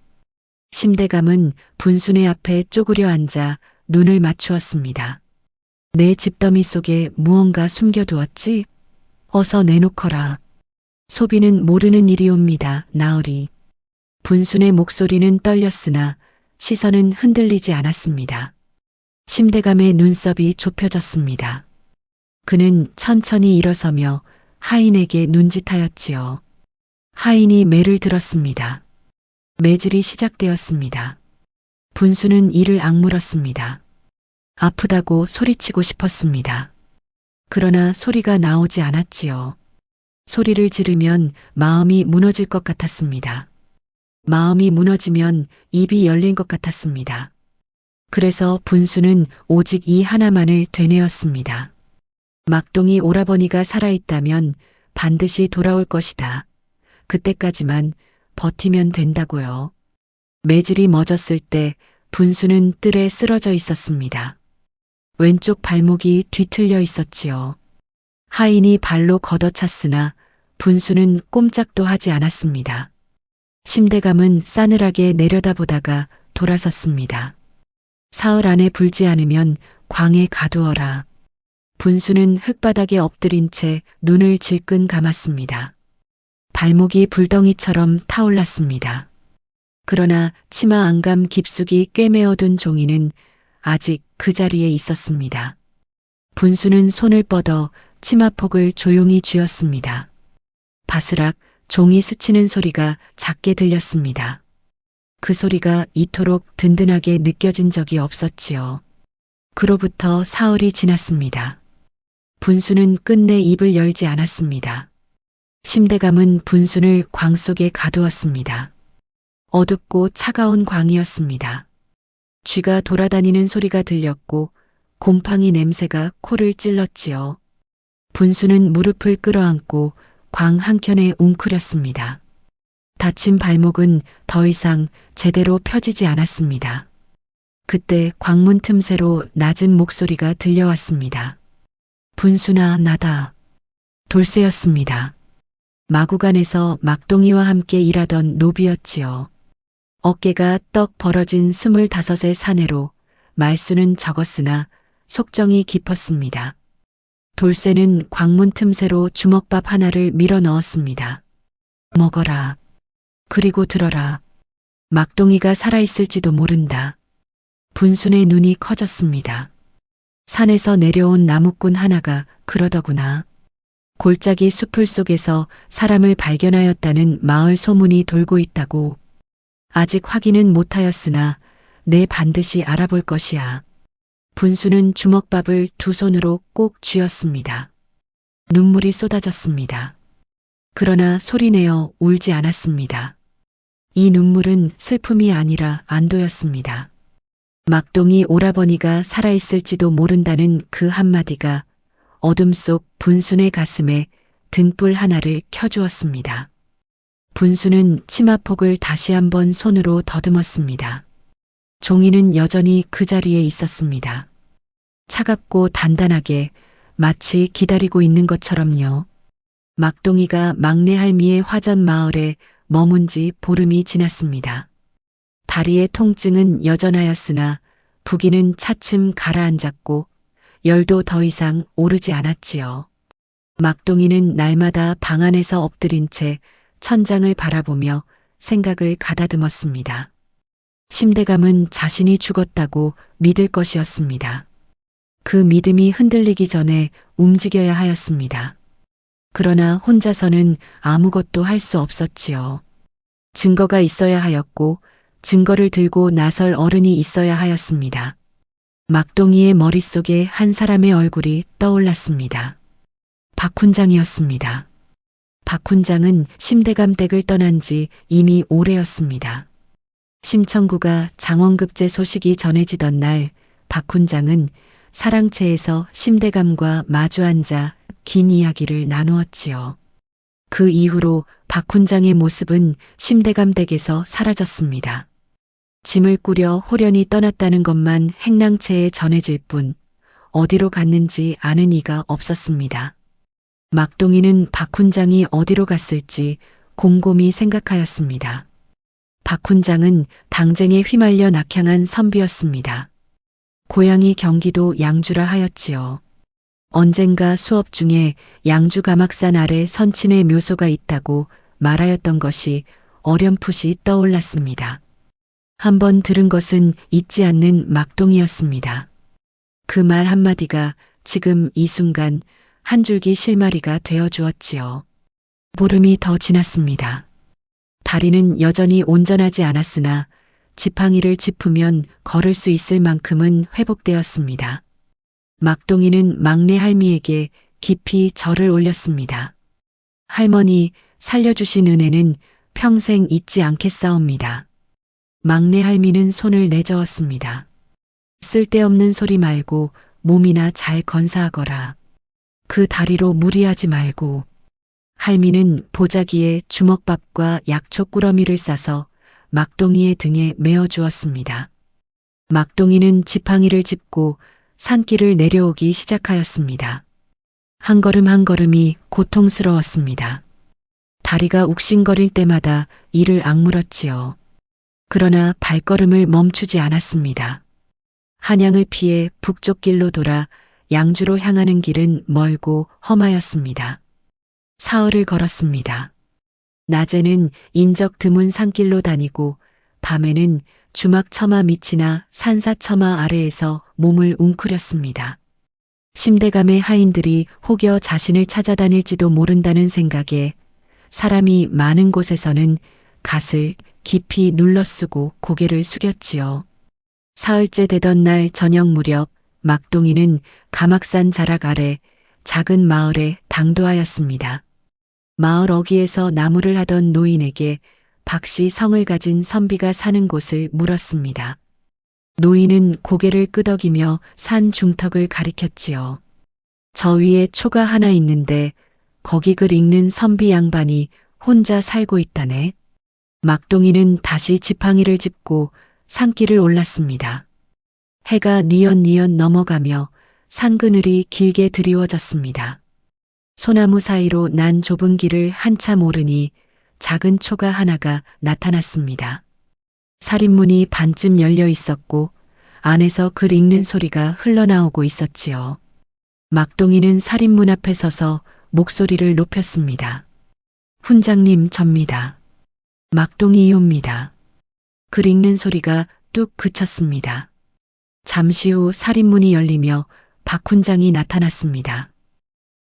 심대감은 분수네 앞에 쪼그려 앉아 눈을 맞추었습니다. 내 집더미 속에 무언가 숨겨두었지? 어서 내놓거라. 소비는 모르는 일이옵니다, 나으리. 분순의 목소리는 떨렸으나 시선은 흔들리지 않았습니다. 심대감의 눈썹이 좁혀졌습니다. 그는 천천히 일어서며 하인에게 눈짓하였지요. 하인이 매를 들었습니다. 매질이 시작되었습니다. 분수는 이를 악물었습니다. 아프다고 소리치고 싶었습니다. 그러나 소리가 나오지 않았지요. 소리를 지르면 마음이 무너질 것 같았습니다. 마음이 무너지면 입이 열린 것 같았습니다. 그래서 분수는 오직 이 하나만을 되뇌었습니다. 막동이 오라버니가 살아있다면 반드시 돌아올 것이다. 그때까지만 버티면 된다고요. 매질이 멎었을 때 분수는 뜰에 쓰러져 있었습니다. 왼쪽 발목이 뒤틀려 있었지요. 하인이 발로 걷어찼으나 분수는 꼼짝도 하지 않았습니다. 심대감은 싸늘하게 내려다보다가 돌아섰습니다. 사흘 안에 불지 않으면 광에 가두어라. 분수는 흙바닥에 엎드린 채 눈을 질끈 감았습니다. 발목이 불덩이처럼 타올랐습니다. 그러나 치마 안감 깊숙이 꿰매어둔 종이는 아직 그 자리에 있었습니다. 분수는 손을 뻗어 치마폭을 조용히 쥐었습니다. 바스락 종이 스치는 소리가 작게 들렸습니다. 그 소리가 이토록 든든하게 느껴진 적이 없었지요. 그로부터 사흘이 지났습니다. 분수는 끝내 입을 열지 않았습니다. 심대감은 분순을 광 속에 가두었습니다. 어둡고 차가운 광이었습니다. 쥐가 돌아다니는 소리가 들렸고 곰팡이 냄새가 코를 찔렀지요. 분수는 무릎을 끌어안고 광 한켠에 웅크렸습니다. 다친 발목은 더 이상 제대로 펴지지 않았습니다. 그때 광문 틈새로 낮은 목소리가 들려왔습니다. 분수나 나다. 돌쇠였습니다. 마구간에서 막동이와 함께 일하던 노비였지요. 어깨가 떡 벌어진 25의 사내로 말수는 적었으나 속정이 깊었습니다. 돌쇠는 광문 틈새로 주먹밥 하나를 밀어 넣었습니다. 먹어라. 그리고 들어라. 막동이가 살아있을지도 모른다. 분순의 눈이 커졌습니다. 산에서 내려온 나무꾼 하나가 그러더구나. 골짜기 숲을 속에서 사람을 발견하였다는 마을 소문이 돌고 있다고. 아직 확인은 못하였으나 내 반드시 알아볼 것이야. 분수는 주먹밥을 두 손으로 꼭 쥐었습니다. 눈물이 쏟아졌습니다. 그러나 소리내어 울지 않았습니다. 이 눈물은 슬픔이 아니라 안도였습니다. 막동이 오라버니가 살아있을지도 모른다는 그 한마디가 어둠 속 분순의 가슴에 등불 하나를 켜주었습니다. 분수는 치마폭을 다시 한번 손으로 더듬었습니다. 종이는 여전히 그 자리에 있었습니다. 차갑고 단단하게 마치 기다리고 있는 것처럼요. 막동이가 막내 할미의 화전 마을에 머문 지 보름이 지났습니다. 다리의 통증은 여전하였으나 부기는 차츰 가라앉았고 열도 더 이상 오르지 않았지요. 막동이는 날마다 방 안에서 엎드린 채 천장을 바라보며 생각을 가다듬었습니다. 심대감은 자신이 죽었다고 믿을 것이었습니다. 그 믿음이 흔들리기 전에 움직여야 하였습니다. 그러나 혼자서는 아무것도 할 수 없었지요. 증거가 있어야 하였고 증거를 들고 나설 어른이 있어야 하였습니다. 막동이의 머릿속에 한 사람의 얼굴이 떠올랐습니다. 박훈장이었습니다. 박훈장은 심대감 댁을 떠난 지 이미 오래였습니다. 심청구가 장원급제 소식이 전해지던 날 박훈장은 사랑채에서 심대감과 마주 앉아 긴 이야기를 나누었지요. 그 이후로 박훈장의 모습은 심대감 댁에서 사라졌습니다. 짐을 꾸려 호련히 떠났다는 것만 행랑채에 전해질 뿐 어디로 갔는지 아는 이가 없었습니다. 막동이는 박훈장이 어디로 갔을지 곰곰이 생각하였습니다. 박훈장은 당쟁에 휘말려 낙향한 선비였습니다. 고향이 경기도 양주라 하였지요. 언젠가 수업 중에 양주 가막산 아래 선친의 묘소가 있다고 말하였던 것이 어렴풋이 떠올랐습니다. 한번 들은 것은 잊지 않는 막동이었습니다. 그 말 한마디가 지금 이 순간 한 줄기 실마리가 되어 주었지요. 보름이 더 지났습니다. 다리는 여전히 온전하지 않았으나 지팡이를 짚으면 걸을 수 있을 만큼은 회복되었습니다. 막동이는 막내 할미에게 깊이 절을 올렸습니다. 할머니, 살려주신 은혜는 평생 잊지 않겠사옵니다. 막내 할미는 손을 내저었습니다. 쓸데없는 소리 말고 몸이나 잘 건사하거라. 그 다리로 무리하지 말고. 할미는 보자기에 주먹밥과 약초 꾸러미를 싸서 막동이의 등에 메어 주었습니다. 막동이는 지팡이를 짚고 산길을 내려오기 시작하였습니다. 한 걸음 한 걸음이 고통스러웠습니다. 다리가 욱신거릴 때마다 이를 악물었지요. 그러나 발걸음을 멈추지 않았습니다. 한양을 피해 북쪽 길로 돌아 양주로 향하는 길은 멀고 험하였습니다. 사흘을 걸었습니다. 낮에는 인적 드문 산길로 다니고 밤에는 주막처마 밑이나 산사처마 아래에서 몸을 웅크렸습니다. 심대감의 하인들이 혹여 자신을 찾아다닐지도 모른다는 생각에 사람이 많은 곳에서는 갓을 깊이 눌러쓰고 고개를 숙였지요. 사흘째 되던 날 저녁 무렵 막동이는 가막산 자락 아래 작은 마을에 당도하였습니다. 마을 어귀에서 나무를 하던 노인에게 박씨 성을 가진 선비가 사는 곳을 물었습니다. 노인은 고개를 끄덕이며 산 중턱을 가리켰지요. 저 위에 초가 하나 있는데 거기 글 읽는 선비 양반이 혼자 살고 있다네. 막동이는 다시 지팡이를 짚고 산길을 올랐습니다. 해가 뉘엿뉘엿 넘어가며 산그늘이 길게 드리워졌습니다. 소나무 사이로 난 좁은 길을 한참 오르니 작은 초가 하나가 나타났습니다. 살인문이 반쯤 열려 있었고 안에서 글 읽는 소리가 흘러나오고 있었지요. 막동이는 살인문 앞에 서서 목소리를 높였습니다. 훈장님 접니다. 막동이옵니다. 글 읽는 소리가 뚝 그쳤습니다. 잠시 후 살인문이 열리며 박훈장이 나타났습니다.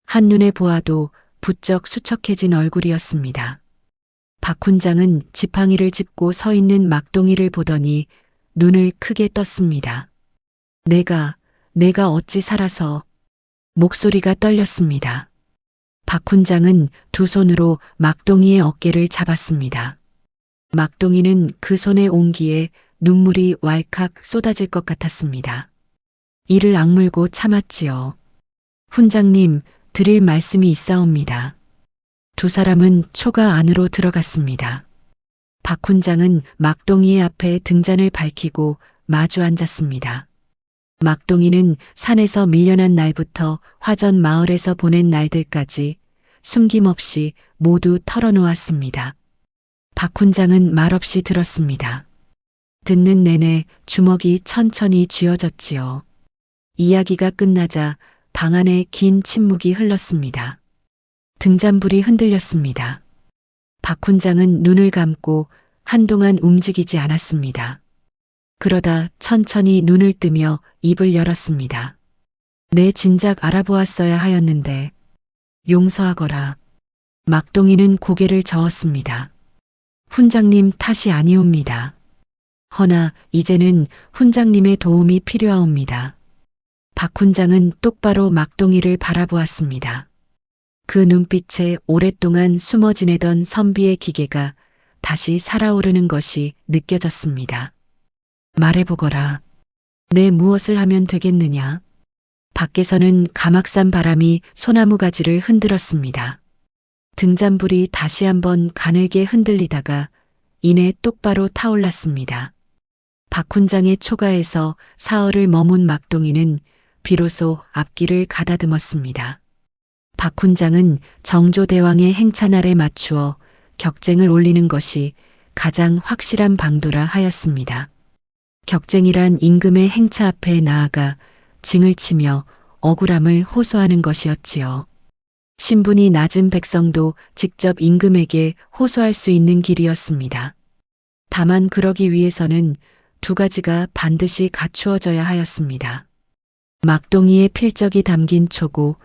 한눈에 보아도 부쩍 수척해진 얼굴이었습니다. 박훈장은 지팡이를 짚고 서 있는 막동이를 보더니 눈을 크게 떴습니다. 내가 어찌 살아서. 목소리가 떨렸습니다. 박훈장은 두 손으로 막동이의 어깨를 잡았습니다. 막동이는 그 손의 온기에 눈물이 왈칵 쏟아질 것 같았습니다. 이를 악물고 참았지요. 훈장님, 드릴 말씀이 있사옵니다. 두 사람은 초가 안으로 들어갔습니다. 박훈장은 막동이의 앞에 등잔을 밝히고 마주 앉았습니다. 막동이는 산에서 밀려난 날부터 화전 마을에서 보낸 날들까지 숨김없이 모두 털어놓았습니다. 박훈장은 말없이 들었습니다. 듣는 내내 주먹이 천천히 쥐어졌지요. 이야기가 끝나자 방 안에 긴 침묵이 흘렀습니다. 등잔불이 흔들렸습니다. 박훈장은 눈을 감고 한동안 움직이지 않았습니다. 그러다 천천히 눈을 뜨며 입을 열었습니다. 내 진작 알아보았어야 하였는데 용서하거라. 막동이는 고개를 저었습니다. 훈장님 탓이 아니옵니다. 허나 이제는 훈장님의 도움이 필요하옵니다. 박 훈장은 똑바로 막동이를 바라보았습니다. 그 눈빛에 오랫동안 숨어 지내던 선비의 기계가 다시 살아오르는 것이 느껴졌습니다. 말해보거라. 내 무엇을 하면 되겠느냐? 밖에서는 가막산 바람이 소나무 가지를 흔들었습니다. 등잔불이 다시 한번 가늘게 흔들리다가 이내 똑바로 타올랐습니다. 박 훈장의 초가에서 사흘을 머문 막동이는 비로소 앞길을 가다듬었습니다. 박 훈장은 정조대왕의 행차날에 맞추어 격쟁을 올리는 것이 가장 확실한 방도라 하였습니다. 격쟁이란 임금의 행차 앞에 나아가 징을 치며 억울함을 호소하는 것이었지요. 신분이 낮은 백성도 직접 임금에게 호소할 수 있는 길이었습니다. 다만 그러기 위해서는 두 가지가 반드시 갖추어져야 하였습니다. 막동이의 필적이 담긴 초고,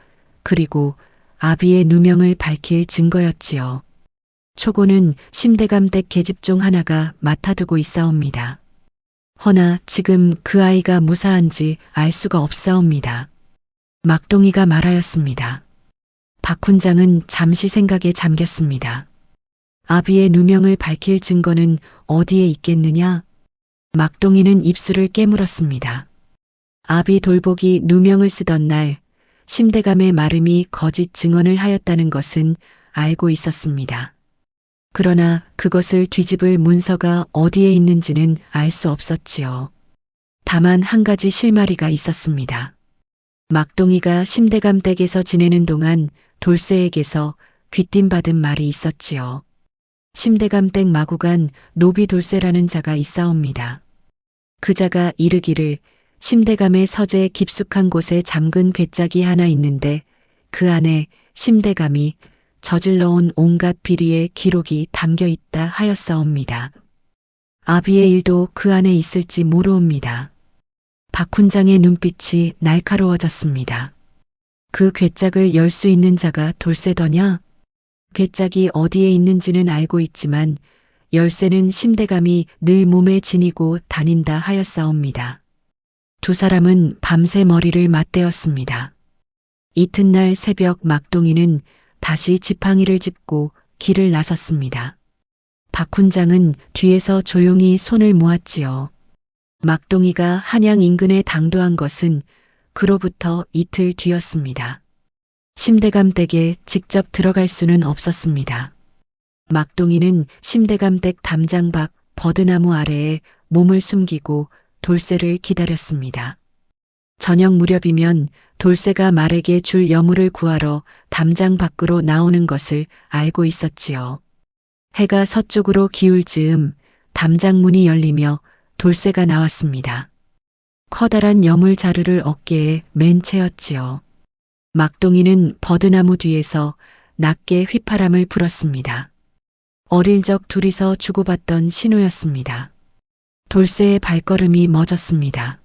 그리고 아비의 누명을 밝힐 증거였지요. 초고는 심대감댁 계집 중 하나가 맡아두고 있사옵니다. 허나 지금 그 아이가 무사한지 알 수가 없사옵니다. 막동이가 말하였습니다. 박 훈장은 잠시 생각에 잠겼습니다. 아비의 누명을 밝힐 증거는 어디에 있겠느냐? 막동이는 입술을 깨물었습니다. 아비 돌복이 누명을 쓰던 날 심대감의 마름이 거짓 증언을 하였다는 것은 알고 있었습니다. 그러나 그것을 뒤집을 문서가 어디에 있는지는 알 수 없었지요. 다만 한 가지 실마리가 있었습니다. 막동이가 심대감 댁에서 지내는 동안 돌쇠에게서 귀띔받은 말이 있었지요. 심대감 댁 마구간 노비 돌쇠라는 자가 있사옵니다. 그 자가 이르기를 심대감의 서재 깊숙한 곳에 잠근 괴짝이 하나 있는데 그 안에 심대감이 저질러온 온갖 비리의 기록이 담겨 있다 하였사옵니다. 아비의 일도 그 안에 있을지 모르옵니다. 박 훈장의 눈빛이 날카로워졌습니다. 그 괴짝을 열 수 있는 자가 돌쇠더냐? 괴짝이 어디에 있는지는 알고 있지만 열쇠는 심대감이 늘 몸에 지니고 다닌다 하였사옵니다. 두 사람은 밤새 머리를 맞대었습니다. 이튿날 새벽 막동이는 다시 지팡이를 짚고 길을 나섰습니다. 박 훈장은 뒤에서 조용히 손을 모았지요. 막동이가 한양 인근에 당도한 것은 그로부터 이틀 뒤였습니다. 심대감 댁에 직접 들어갈 수는 없었습니다. 막동이는 심대감 댁 담장 밖 버드나무 아래에 몸을 숨기고 돌쇠를 기다렸습니다. 저녁 무렵이면 돌쇠가 말에게 줄 여물을 구하러 담장 밖으로 나오는 것을 알고 있었지요. 해가 서쪽으로 기울 즈음 담장 문이 열리며 돌쇠가 나왔습니다. 커다란 여물 자루를 어깨에 맨 채였지요. 막동이는 버드나무 뒤에서 낮게 휘파람을 불었습니다. 어릴 적 둘이서 주고받던 신호였습니다. 돌쇠의 발걸음이 멎었습니다.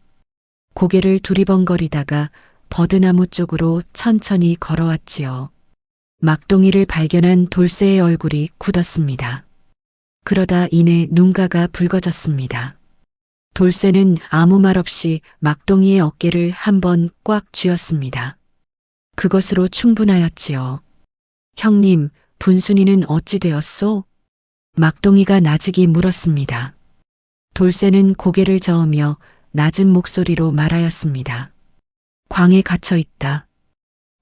고개를 두리번거리다가 버드나무 쪽으로 천천히 걸어왔지요. 막동이를 발견한 돌쇠의 얼굴이 굳었습니다. 그러다 이내 눈가가 붉어졌습니다. 돌쇠는 아무 말 없이 막동이의 어깨를 한번 꽉 쥐었습니다. 그것으로 충분하였지요. 형님, 분순이는 어찌 되었소? 막동이가 나직이 물었습니다. 돌쇠는 고개를 저으며 낮은 목소리로 말하였습니다. 광에 갇혀 있다.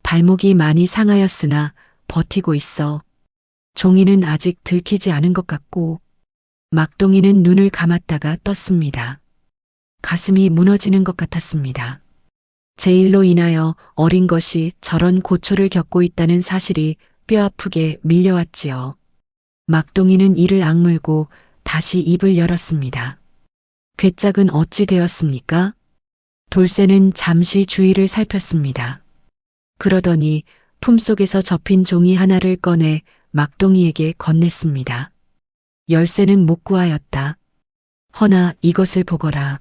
발목이 많이 상하였으나 버티고 있어. 종이는 아직 들키지 않은 것 같고. 막동이는 눈을 감았다가 떴습니다. 가슴이 무너지는 것 같았습니다. 제 일로 인하여 어린 것이 저런 고초를 겪고 있다는 사실이 뼈아프게 밀려왔지요. 막동이는 이를 악물고 다시 입을 열었습니다. 괴짝은 어찌 되었습니까? 돌쇠는 잠시 주위를 살폈습니다. 그러더니 품속에서 접힌 종이 하나를 꺼내 막동이에게 건넸습니다. 열쇠는 못 구하였다. 허나 이것을 보거라.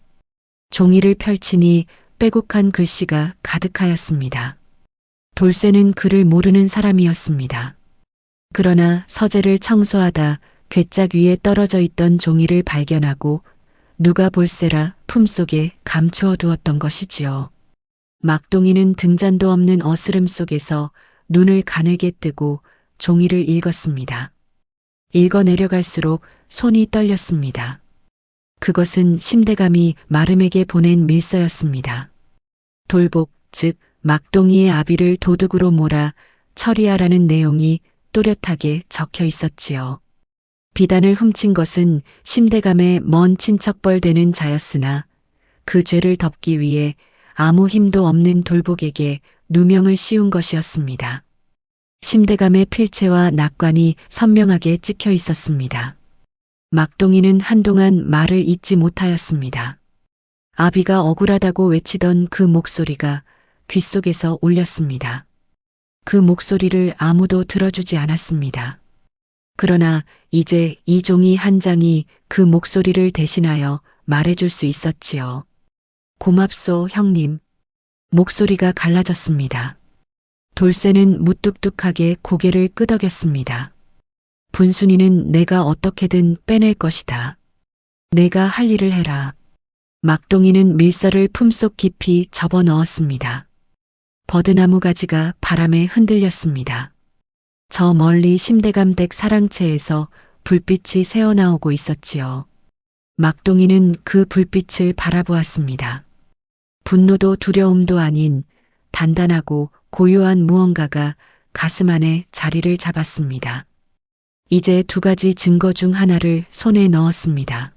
종이를 펼치니 빼곡한 글씨가 가득하였습니다. 돌쇠는 글을 모르는 사람이었습니다. 그러나 서재를 청소하다 괴짝 위에 떨어져 있던 종이를 발견하고 누가 볼세라 품속에 감추어 두었던 것이지요. 막동이는 등잔도 없는 어스름 속에서 눈을 가늘게 뜨고 종이를 읽었습니다. 읽어 내려갈수록 손이 떨렸습니다. 그것은 심대감이 마름에게 보낸 밀서였습니다. 돌복, 즉 막동이의 아비를 도둑으로 몰아 처리하라는 내용이 또렷하게 적혀 있었지요. 비단을 훔친 것은 심대감의 먼 친척벌 되는 자였으나 그 죄를 덮기 위해 아무 힘도 없는 돌복에게 누명을 씌운 것이었습니다. 심대감의 필체와 낙관이 선명하게 찍혀 있었습니다. 막동이는 한동안 말을 잇지 못하였습니다. 아비가 억울하다고 외치던 그 목소리가 귓속에서 울렸습니다. 그 목소리를 아무도 들어주지 않았습니다. 그러나 이제 이 종이 한 장이 그 목소리를 대신하여 말해줄 수 있었지요. 고맙소, 형님. 목소리가 갈라졌습니다. 돌쇠는 무뚝뚝하게 고개를 끄덕였습니다. 분순이는 내가 어떻게든 빼낼 것이다. 내가 할 일을 해라. 막동이는 밀서를 품속 깊이 접어 넣었습니다. 버드나무 가지가 바람에 흔들렸습니다. 저 멀리 심대감 댁 사랑채에서 불빛이 새어나오고 있었지요. 막동이는 그 불빛을 바라보았습니다. 분노도 두려움도 아닌 단단하고 고요한 무언가가 가슴 안에 자리를 잡았습니다. 이제 두 가지 증거 중 하나를 손에 넣었습니다.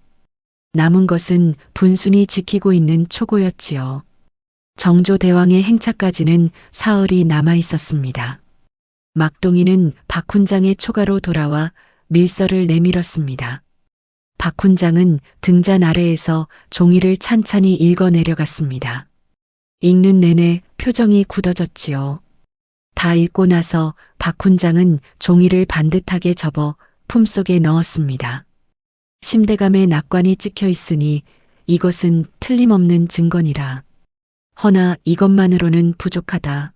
남은 것은 분순이 지키고 있는 초고였지요. 정조대왕의 행차까지는 사흘이 남아 있었습니다. 막동이는 박훈장의 초가로 돌아와 밀서를 내밀었습니다. 박훈장은 등잔 아래에서 종이를 찬찬히 읽어 내려갔습니다. 읽는 내내 표정이 굳어졌지요. 다 읽고 나서 박훈장은 종이를 반듯하게 접어 품속에 넣었습니다. 심대감의 낙관이 찍혀 있으니 이것은 틀림없는 증거니라. 허나 이것만으로는 부족하다.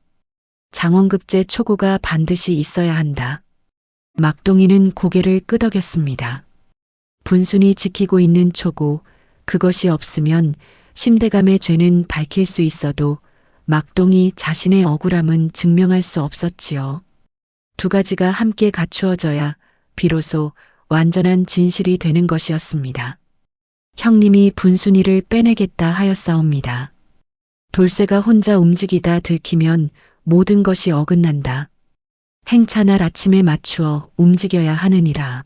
장원급제 초고가 반드시 있어야 한다. 막동이는 고개를 끄덕였습니다. 분순이 지키고 있는 초고, 그것이 없으면 심대감의 죄는 밝힐 수 있어도 막동이 자신의 억울함은 증명할 수 없었지요. 두 가지가 함께 갖추어져야 비로소 완전한 진실이 되는 것이었습니다. 형님이 분순이를 빼내겠다 하였사옵니다. 돌쇠가 혼자 움직이다 들키면 모든 것이 어긋난다. 행차날 아침에 맞추어 움직여야 하느니라.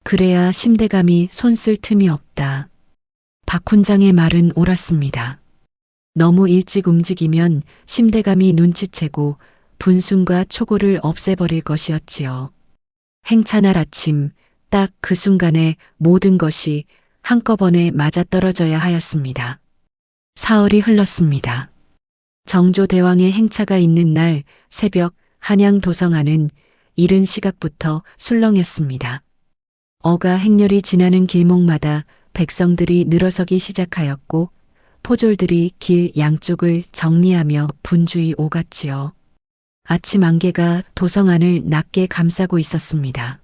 그래야 심대감이 손쓸 틈이 없다. 박훈장의 말은 옳았습니다. 너무 일찍 움직이면 심대감이 눈치채고 분순과 초고를 없애버릴 것이었지요. 행차날 아침 딱 그 순간에 모든 것이 한꺼번에 맞아떨어져야 하였습니다. 사흘이 흘렀습니다. 정조대왕의 행차가 있는 날 새벽 한양 도성안은 이른 시각부터 술렁였습니다. 어가 행렬이 지나는 길목마다 백성들이 늘어서기 시작하였고 포졸들이 길 양쪽을 정리하며 분주히 오갔지요. 아침 안개가 도성안을 낮게 감싸고 있었습니다.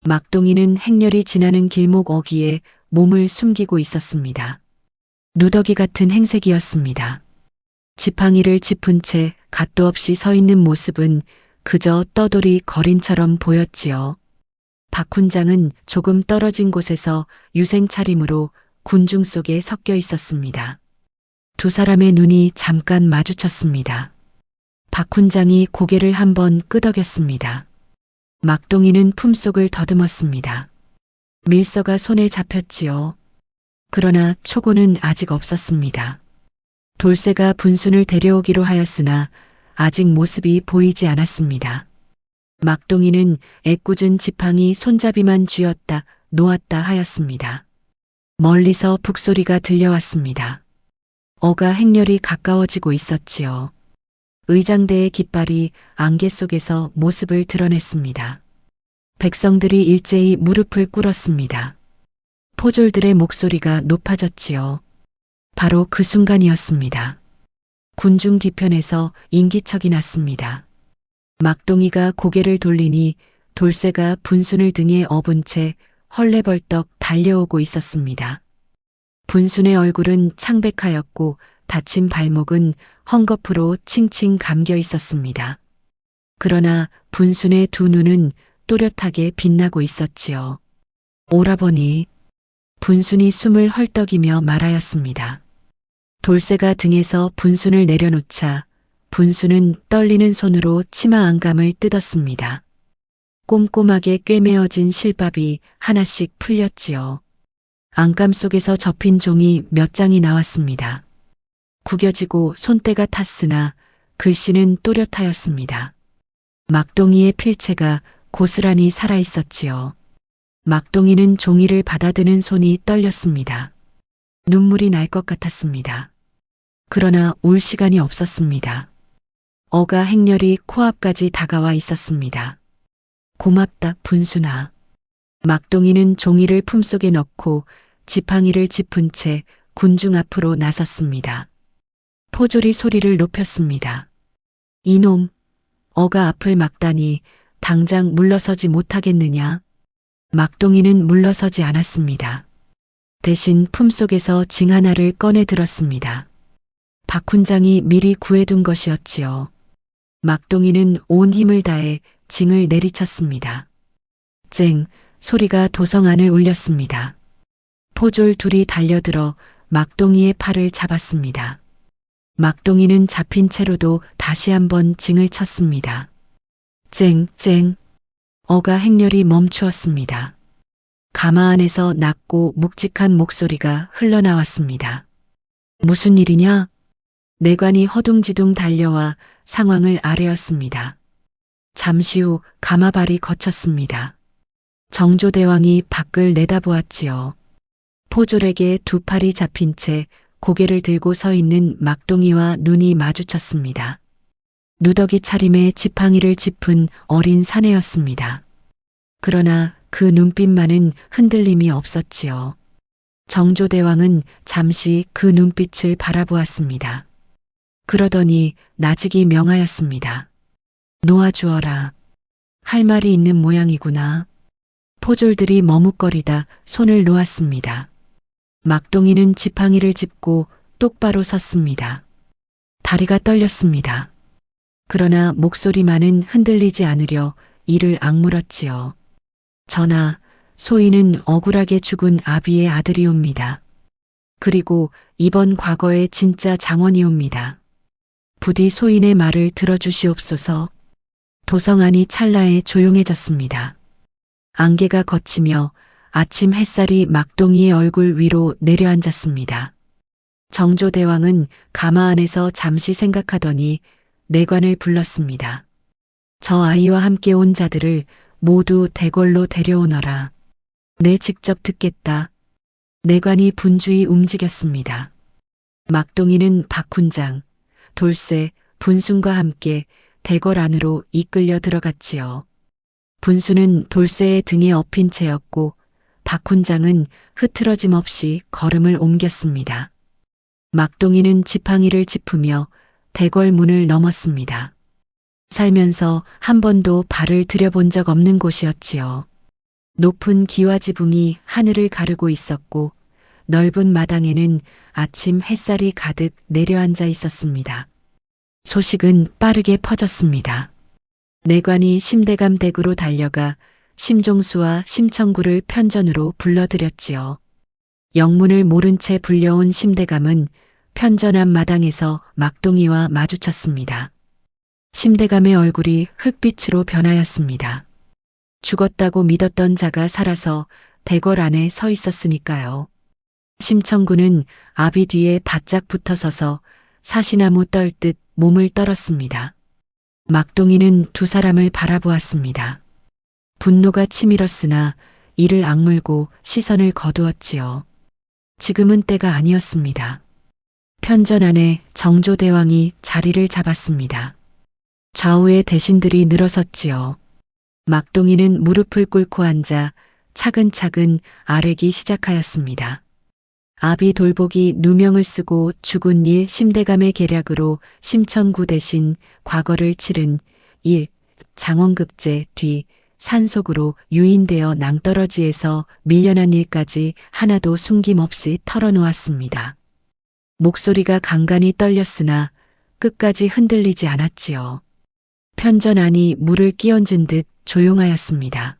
막동이는 행렬이 지나는 길목 어귀에 몸을 숨기고 있었습니다. 누더기 같은 행색이었습니다. 지팡이를 짚은 채 갓도 없이 서 있는 모습은 그저 떠돌이 거린처럼 보였지요. 박훈장은 조금 떨어진 곳에서 유생 차림으로 군중 속에 섞여 있었습니다. 두 사람의 눈이 잠깐 마주쳤습니다. 박훈장이 고개를 한번 끄덕였습니다. 막동이는 품속을 더듬었습니다. 밀서가 손에 잡혔지요. 그러나 초고는 아직 없었습니다. 돌쇠가 분순을 데려오기로 하였으나 아직 모습이 보이지 않았습니다. 막동이는 애꿎은 지팡이 손잡이만 쥐었다 놓았다 하였습니다. 멀리서 북소리가 들려왔습니다. 어가 행렬이 가까워지고 있었지요. 의장대의 깃발이 안개 속에서 모습을 드러냈습니다. 백성들이 일제히 무릎을 꿇었습니다. 포졸들의 목소리가 높아졌지요. 바로 그 순간이었습니다. 군중 뒤편에서 인기척이 났습니다. 막동이가 고개를 돌리니 돌쇠가 분순을 등에 업은 채 헐레벌떡 달려오고 있었습니다. 분순의 얼굴은 창백하였고 다친 발목은 헝겊으로 칭칭 감겨 있었습니다. 그러나 분순의 두 눈은 또렷하게 빛나고 있었지요. 오라버니, 분순이 숨을 헐떡이며 말하였습니다. 돌쇠가 등에서 분순을 내려놓자 분순은 떨리는 손으로 치마 안감을 뜯었습니다. 꼼꼼하게 꿰매어진 실밥이 하나씩 풀렸지요. 안감 속에서 접힌 종이 몇 장이 나왔습니다. 구겨지고 손때가 탔으나 글씨는 또렷하였습니다. 막동이의 필체가 고스란히 살아있었지요. 막동이는 종이를 받아드는 손이 떨렸습니다. 눈물이 날 것 같았습니다. 그러나 울 시간이 없었습니다. 어가 행렬이 코앞까지 다가와 있었습니다. 고맙다, 분순아. 막동이는 종이를 품속에 넣고 지팡이를 짚은 채 군중 앞으로 나섰습니다. 포졸이 소리를 높였습니다. 이놈, 어가 앞을 막다니 당장 물러서지 못하겠느냐? 막동이는 물러서지 않았습니다. 대신 품속에서 징 하나를 꺼내 들었습니다. 박훈장이 미리 구해둔 것이었지요. 막동이는 온 힘을 다해 징을 내리쳤습니다. 쨍, 소리가 도성 안을 울렸습니다. 포졸 둘이 달려들어 막동이의 팔을 잡았습니다. 막동이는 잡힌 채로도 다시 한번 징을 쳤습니다. 쨍, 쨍. 어가 행렬이 멈추었습니다. 가마 안에서 낮고 묵직한 목소리가 흘러나왔습니다. 무슨 일이냐? 내관이 허둥지둥 달려와 상황을 아뢰었습니다. 잠시 후 가마발이 거쳤습니다. 정조대왕이 밖을 내다보았지요. 포졸에게 두 팔이 잡힌 채 고개를 들고 서 있는 막동이와 눈이 마주쳤습니다. 누더기 차림에 지팡이를 짚은 어린 사내였습니다. 그러나 그 눈빛만은 흔들림이 없었지요. 정조대왕은 잠시 그 눈빛을 바라보았습니다. 그러더니 나직이 명하였습니다. 놓아주어라. 할 말이 있는 모양이구나. 포졸들이 머뭇거리다 손을 놓았습니다. 막동이는 지팡이를 짚고 똑바로 섰습니다. 다리가 떨렸습니다. 그러나 목소리만은 흔들리지 않으려 이를 악물었지요. 전하, 소인은 억울하게 죽은 아비의 아들이옵니다. 그리고 이번 과거의 진짜 장원이옵니다. 부디 소인의 말을 들어주시옵소서. 도성 안이 찰나에 조용해졌습니다. 안개가 걷히며 아침 햇살이 막동이의 얼굴 위로 내려앉았습니다. 정조대왕은 가마 안에서 잠시 생각하더니 내관을 불렀습니다. 저 아이와 함께 온 자들을 모두 대궐로 데려오너라. 내 직접 듣겠다. 내관이 분주히 움직였습니다. 막동이는 박훈장, 돌쇠, 분순과 함께 대궐 안으로 이끌려 들어갔지요. 분순은 돌쇠의 등에 엎인 채였고 박훈장은 흐트러짐 없이 걸음을 옮겼습니다. 막동이는 지팡이를 짚으며 대궐 문을 넘었습니다. 살면서 한 번도 발을 들여본 적 없는 곳이었지요. 높은 기와지붕이 하늘을 가르고 있었고 넓은 마당에는 아침 햇살이 가득 내려앉아 있었습니다. 소식은 빠르게 퍼졌습니다. 내관이 심대감 댁으로 달려가 심종수와 심청구를 편전으로 불러들였지요. 영문을 모른 채 불려온 심대감은 편전 앞 마당에서 막동이와 마주쳤습니다. 심대감의 얼굴이 흙빛으로 변하였습니다. 죽었다고 믿었던 자가 살아서 대궐 안에 서 있었으니까요. 심청구는 아비 뒤에 바짝 붙어서서 사시나무 떨듯 몸을 떨었습니다. 막동이는 두 사람을 바라보았습니다. 분노가 치밀었으나 이를 악물고 시선을 거두었지요. 지금은 때가 아니었습니다. 편전 안에 정조대왕이 자리를 잡았습니다. 좌우의 대신들이 늘어섰지요. 막동이는 무릎을 꿇고 앉아 차근차근 아뢰기 시작하였습니다. 아비 돌복이 누명을 쓰고 죽은 일 심대감의 계략으로 심청구 대신 과거를 치른 1. 장원급제 뒤 산속으로 유인되어 낭떠러지에서 밀려난 일까지 하나도 숨김없이 털어놓았습니다. 목소리가 간간히 떨렸으나 끝까지 흔들리지 않았지요. 편전 안이 물을 끼얹은 듯 조용하였습니다.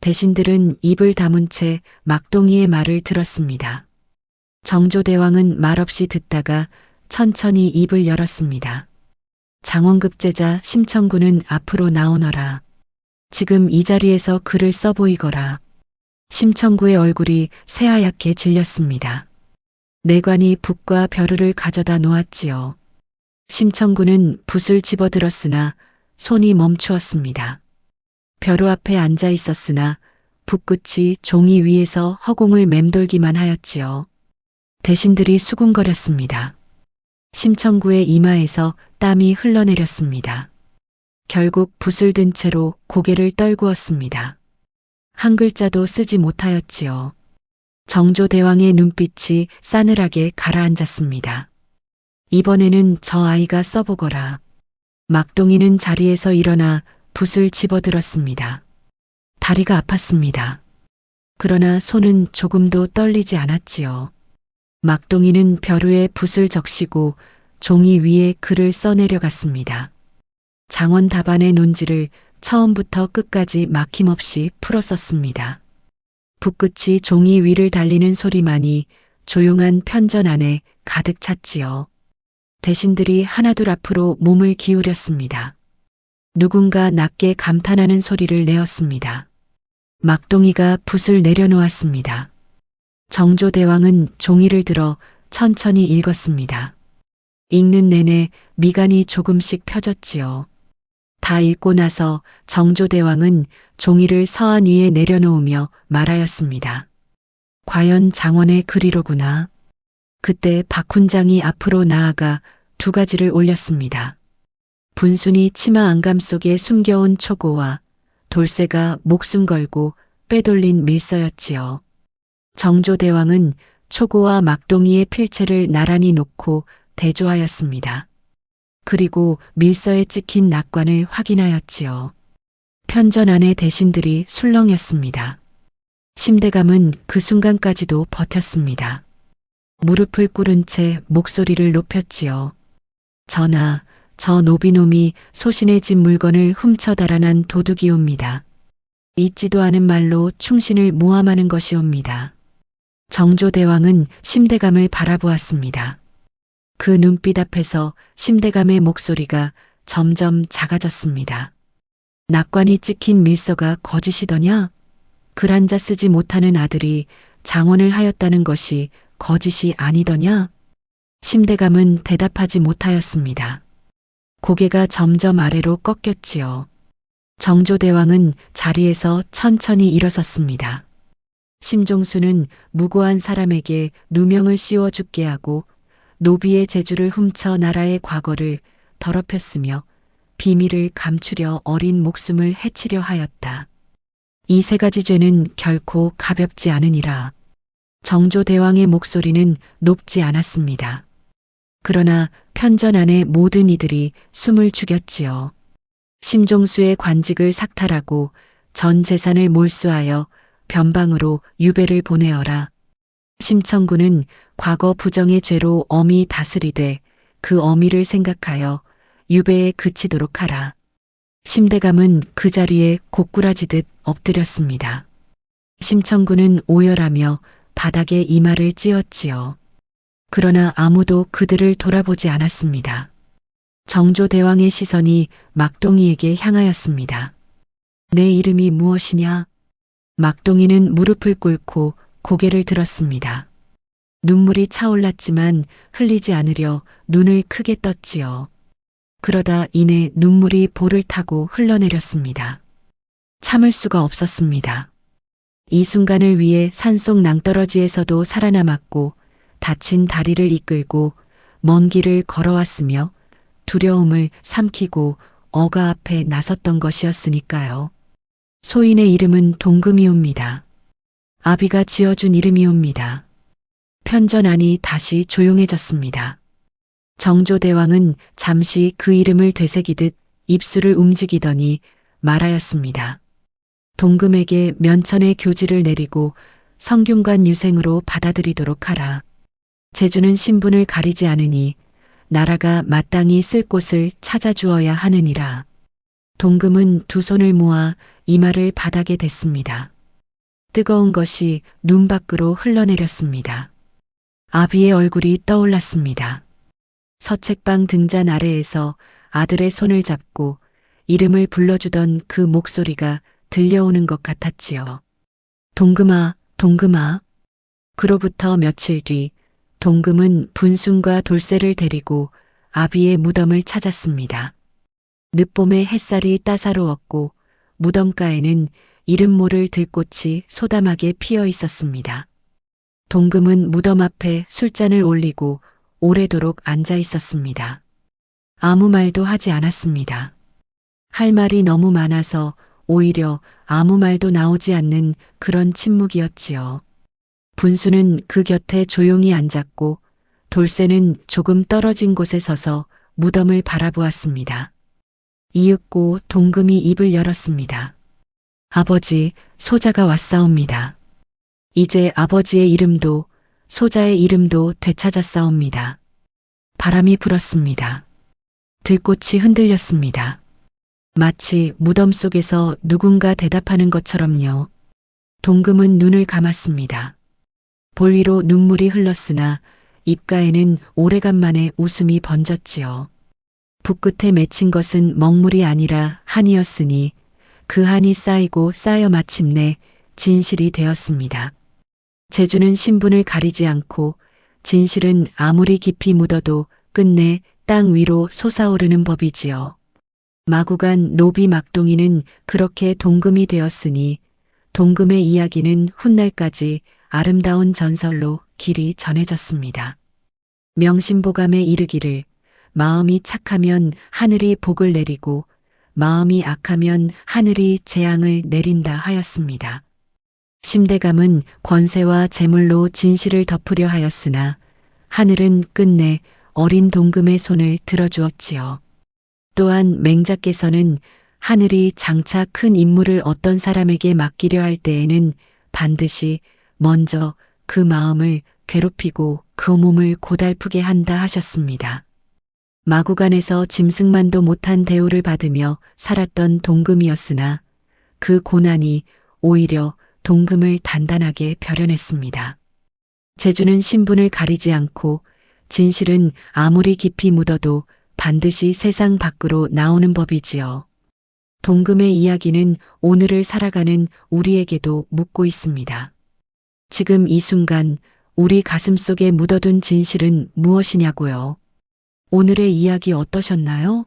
대신들은 입을 다문 채 막동이의 말을 들었습니다. 정조대왕은 말없이 듣다가 천천히 입을 열었습니다. 장원급제자 심청구는 앞으로 나오너라. 지금 이 자리에서 글을 써보이거라. 심청구의 얼굴이 새하얗게 질렸습니다. 내관이 붓과 벼루를 가져다 놓았지요. 심청구는 붓을 집어들었으나 손이 멈추었습니다. 벼루 앞에 앉아 있었으나 붓끝이 종이 위에서 허공을 맴돌기만 하였지요. 대신들이 수군거렸습니다. 심청구의 이마에서 땀이 흘러내렸습니다. 결국 붓을 든 채로 고개를 떨구었습니다. 한 글자도 쓰지 못하였지요. 정조대왕의 눈빛이 싸늘하게 가라앉았습니다. 이번에는 저 아이가 써보거라. 막동이는 자리에서 일어나 붓을 집어들었습니다. 다리가 아팠습니다. 그러나 손은 조금도 떨리지 않았지요. 막동이는 벼루에 붓을 적시고 종이 위에 글을 써내려갔습니다. 장원 답안의 논지를 처음부터 끝까지 막힘없이 풀어 썼습니다. 붓끝이 종이 위를 달리는 소리만이 조용한 편전 안에 가득 찼지요. 대신들이 하나둘 앞으로 몸을 기울였습니다. 누군가 낮게 감탄하는 소리를 내었습니다. 막동이가 붓을 내려놓았습니다. 정조대왕은 종이를 들어 천천히 읽었습니다. 읽는 내내 미간이 조금씩 펴졌지요. 다 읽고 나서 정조대왕은 종이를 서안 위에 내려놓으며 말하였습니다. 과연 장원의 글이로구나. 그때 박훈장이 앞으로 나아가 두 가지를 올렸습니다. 분순이 치마 안감 속에 숨겨온 초고와 돌쇠가 목숨 걸고 빼돌린 밀서였지요. 정조대왕은 초고와 막동이의 필체를 나란히 놓고 대조하였습니다. 그리고 밀서에 찍힌 낙관을 확인하였지요. 편전 안의 대신들이 술렁였습니다. 심대감은 그 순간까지도 버텼습니다. 무릎을 꿇은 채 목소리를 높였지요. 전하, 저 노비놈이 소신의 집 물건을 훔쳐 달아난 도둑이옵니다. 잊지도 않은 말로 충신을 모함하는 것이옵니다. 정조대왕은 심대감을 바라보았습니다. 그 눈빛 앞에서 심대감의 목소리가 점점 작아졌습니다. 낙관이 찍힌 밀서가 거짓이더냐? 글 한자 쓰지 못하는 아들이 장원을 하였다는 것이 거짓이 아니더냐? 심대감은 대답하지 못하였습니다. 고개가 점점 아래로 꺾였지요. 정조대왕은 자리에서 천천히 일어섰습니다. 심종수는 무고한 사람에게 누명을 씌워 죽게 하고 노비의 재주를 훔쳐 나라의 과거를 더럽혔으며 비밀을 감추려 어린 목숨을 해치려 하였다. 이 세 가지 죄는 결코 가볍지 않으니라. 정조대왕의 목소리는 높지 않았습니다. 그러나 편전 안의 모든 이들이 숨을 죽였지요. 심종수의 관직을 삭탈하고 전 재산을 몰수하여 변방으로 유배를 보내어라. 심청구는 과거 부정의 죄로 엄히 다스리되 그 어미를 생각하여 유배에 그치도록 하라. 심대감은 그 자리에 고꾸라지듯 엎드렸습니다. 심청구는 오열하며 바닥에 이마를 찧었지요. 그러나 아무도 그들을 돌아보지 않았습니다. 정조대왕의 시선이 막동이에게 향하였습니다. 내 이름이 무엇이냐? 막동이는 무릎을 꿇고 고개를 들었습니다. 눈물이 차올랐지만 흘리지 않으려 눈을 크게 떴지요. 그러다 이내 눈물이 볼을 타고 흘러내렸습니다. 참을 수가 없었습니다. 이 순간을 위해 산속 낭떠러지에서도 살아남았고 다친 다리를 이끌고 먼 길을 걸어왔으며 두려움을 삼키고 어가 앞에 나섰던 것이었으니까요. 소인의 이름은 동금이옵니다. 아비가 지어준 이름이옵니다. 편전 안이 다시 조용해졌습니다. 정조대왕은 잠시 그 이름을 되새기듯 입술을 움직이더니 말하였습니다. 동금에게 면천의 교지를 내리고 성균관 유생으로 받아들이도록 하라. 제주는 신분을 가리지 않으니 나라가 마땅히 쓸 곳을 찾아주어야 하느니라. 동금은 두 손을 모아 이마를 바닥에 댔습니다. 뜨거운 것이 눈 밖으로 흘러내렸습니다. 아비의 얼굴이 떠올랐습니다. 서책방 등잔 아래에서 아들의 손을 잡고 이름을 불러주던 그 목소리가 들려오는 것 같았지요. 동금아, 동금아. 그로부터 며칠 뒤 동금은 분순과 돌쇠를 데리고 아비의 무덤을 찾았습니다. 늦봄의 햇살이 따사로웠고 무덤가에는 이름 모를 들꽃이 소담하게 피어 있었습니다. 동금은 무덤 앞에 술잔을 올리고 오래도록 앉아 있었습니다. 아무 말도 하지 않았습니다. 할 말이 너무 많아서 오히려 아무 말도 나오지 않는 그런 침묵이었지요. 분수는 그 곁에 조용히 앉았고 돌쇠는 조금 떨어진 곳에 서서 무덤을 바라보았습니다. 이윽고 동금이 입을 열었습니다. 아버지, 소자가 왔사옵니다. 이제 아버지의 이름도 소자의 이름도 되찾았사옵니다. 바람이 불었습니다. 들꽃이 흔들렸습니다. 마치 무덤 속에서 누군가 대답하는 것처럼요. 동금은 눈을 감았습니다. 볼 위로 눈물이 흘렀으나 입가에는 오래간만에 웃음이 번졌지요. 붓끝에 맺힌 것은 먹물이 아니라 한이었으니 그 한이 쌓이고 쌓여 마침내 진실이 되었습니다. 제주는 신분을 가리지 않고 진실은 아무리 깊이 묻어도 끝내 땅 위로 솟아오르는 법이지요. 마구간 노비 막동이는 그렇게 동금이 되었으니 동금의 이야기는 훗날까지 아름다운 전설로 길이 전해졌습니다. 명심보감에 이르기를 마음이 착하면 하늘이 복을 내리고 마음이 악하면 하늘이 재앙을 내린다 하였습니다. 심대감은 권세와 재물로 진실을 덮으려 하였으나 하늘은 끝내 어린 동금의 손을 들어주었지요. 또한 맹자께서는 하늘이 장차 큰 임무를 어떤 사람에게 맡기려 할 때에는 반드시 먼저 그 마음을 괴롭히고 그 몸을 고달프게 한다 하셨습니다. 마구간에서 짐승만도 못한 대우를 받으며 살았던 동금이었으나 그 고난이 오히려 동금을 단단하게 벼려냈습니다. 제주는 신분을 가리지 않고 진실은 아무리 깊이 묻어도 반드시 세상 밖으로 나오는 법이지요. 동금의 이야기는 오늘을 살아가는 우리에게도 묻고 있습니다. 지금 이 순간 우리 가슴 속에 묻어둔 진실은 무엇이냐고요? 오늘의 이야기 어떠셨나요?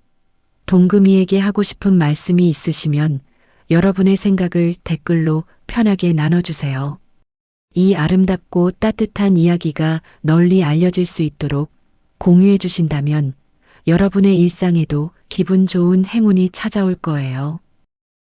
동금이에게 하고 싶은 말씀이 있으시면 여러분의 생각을 댓글로 편하게 나눠주세요. 이 아름답고 따뜻한 이야기가 널리 알려질 수 있도록 공유해 주신다면 여러분의 일상에도 기분 좋은 행운이 찾아올 거예요.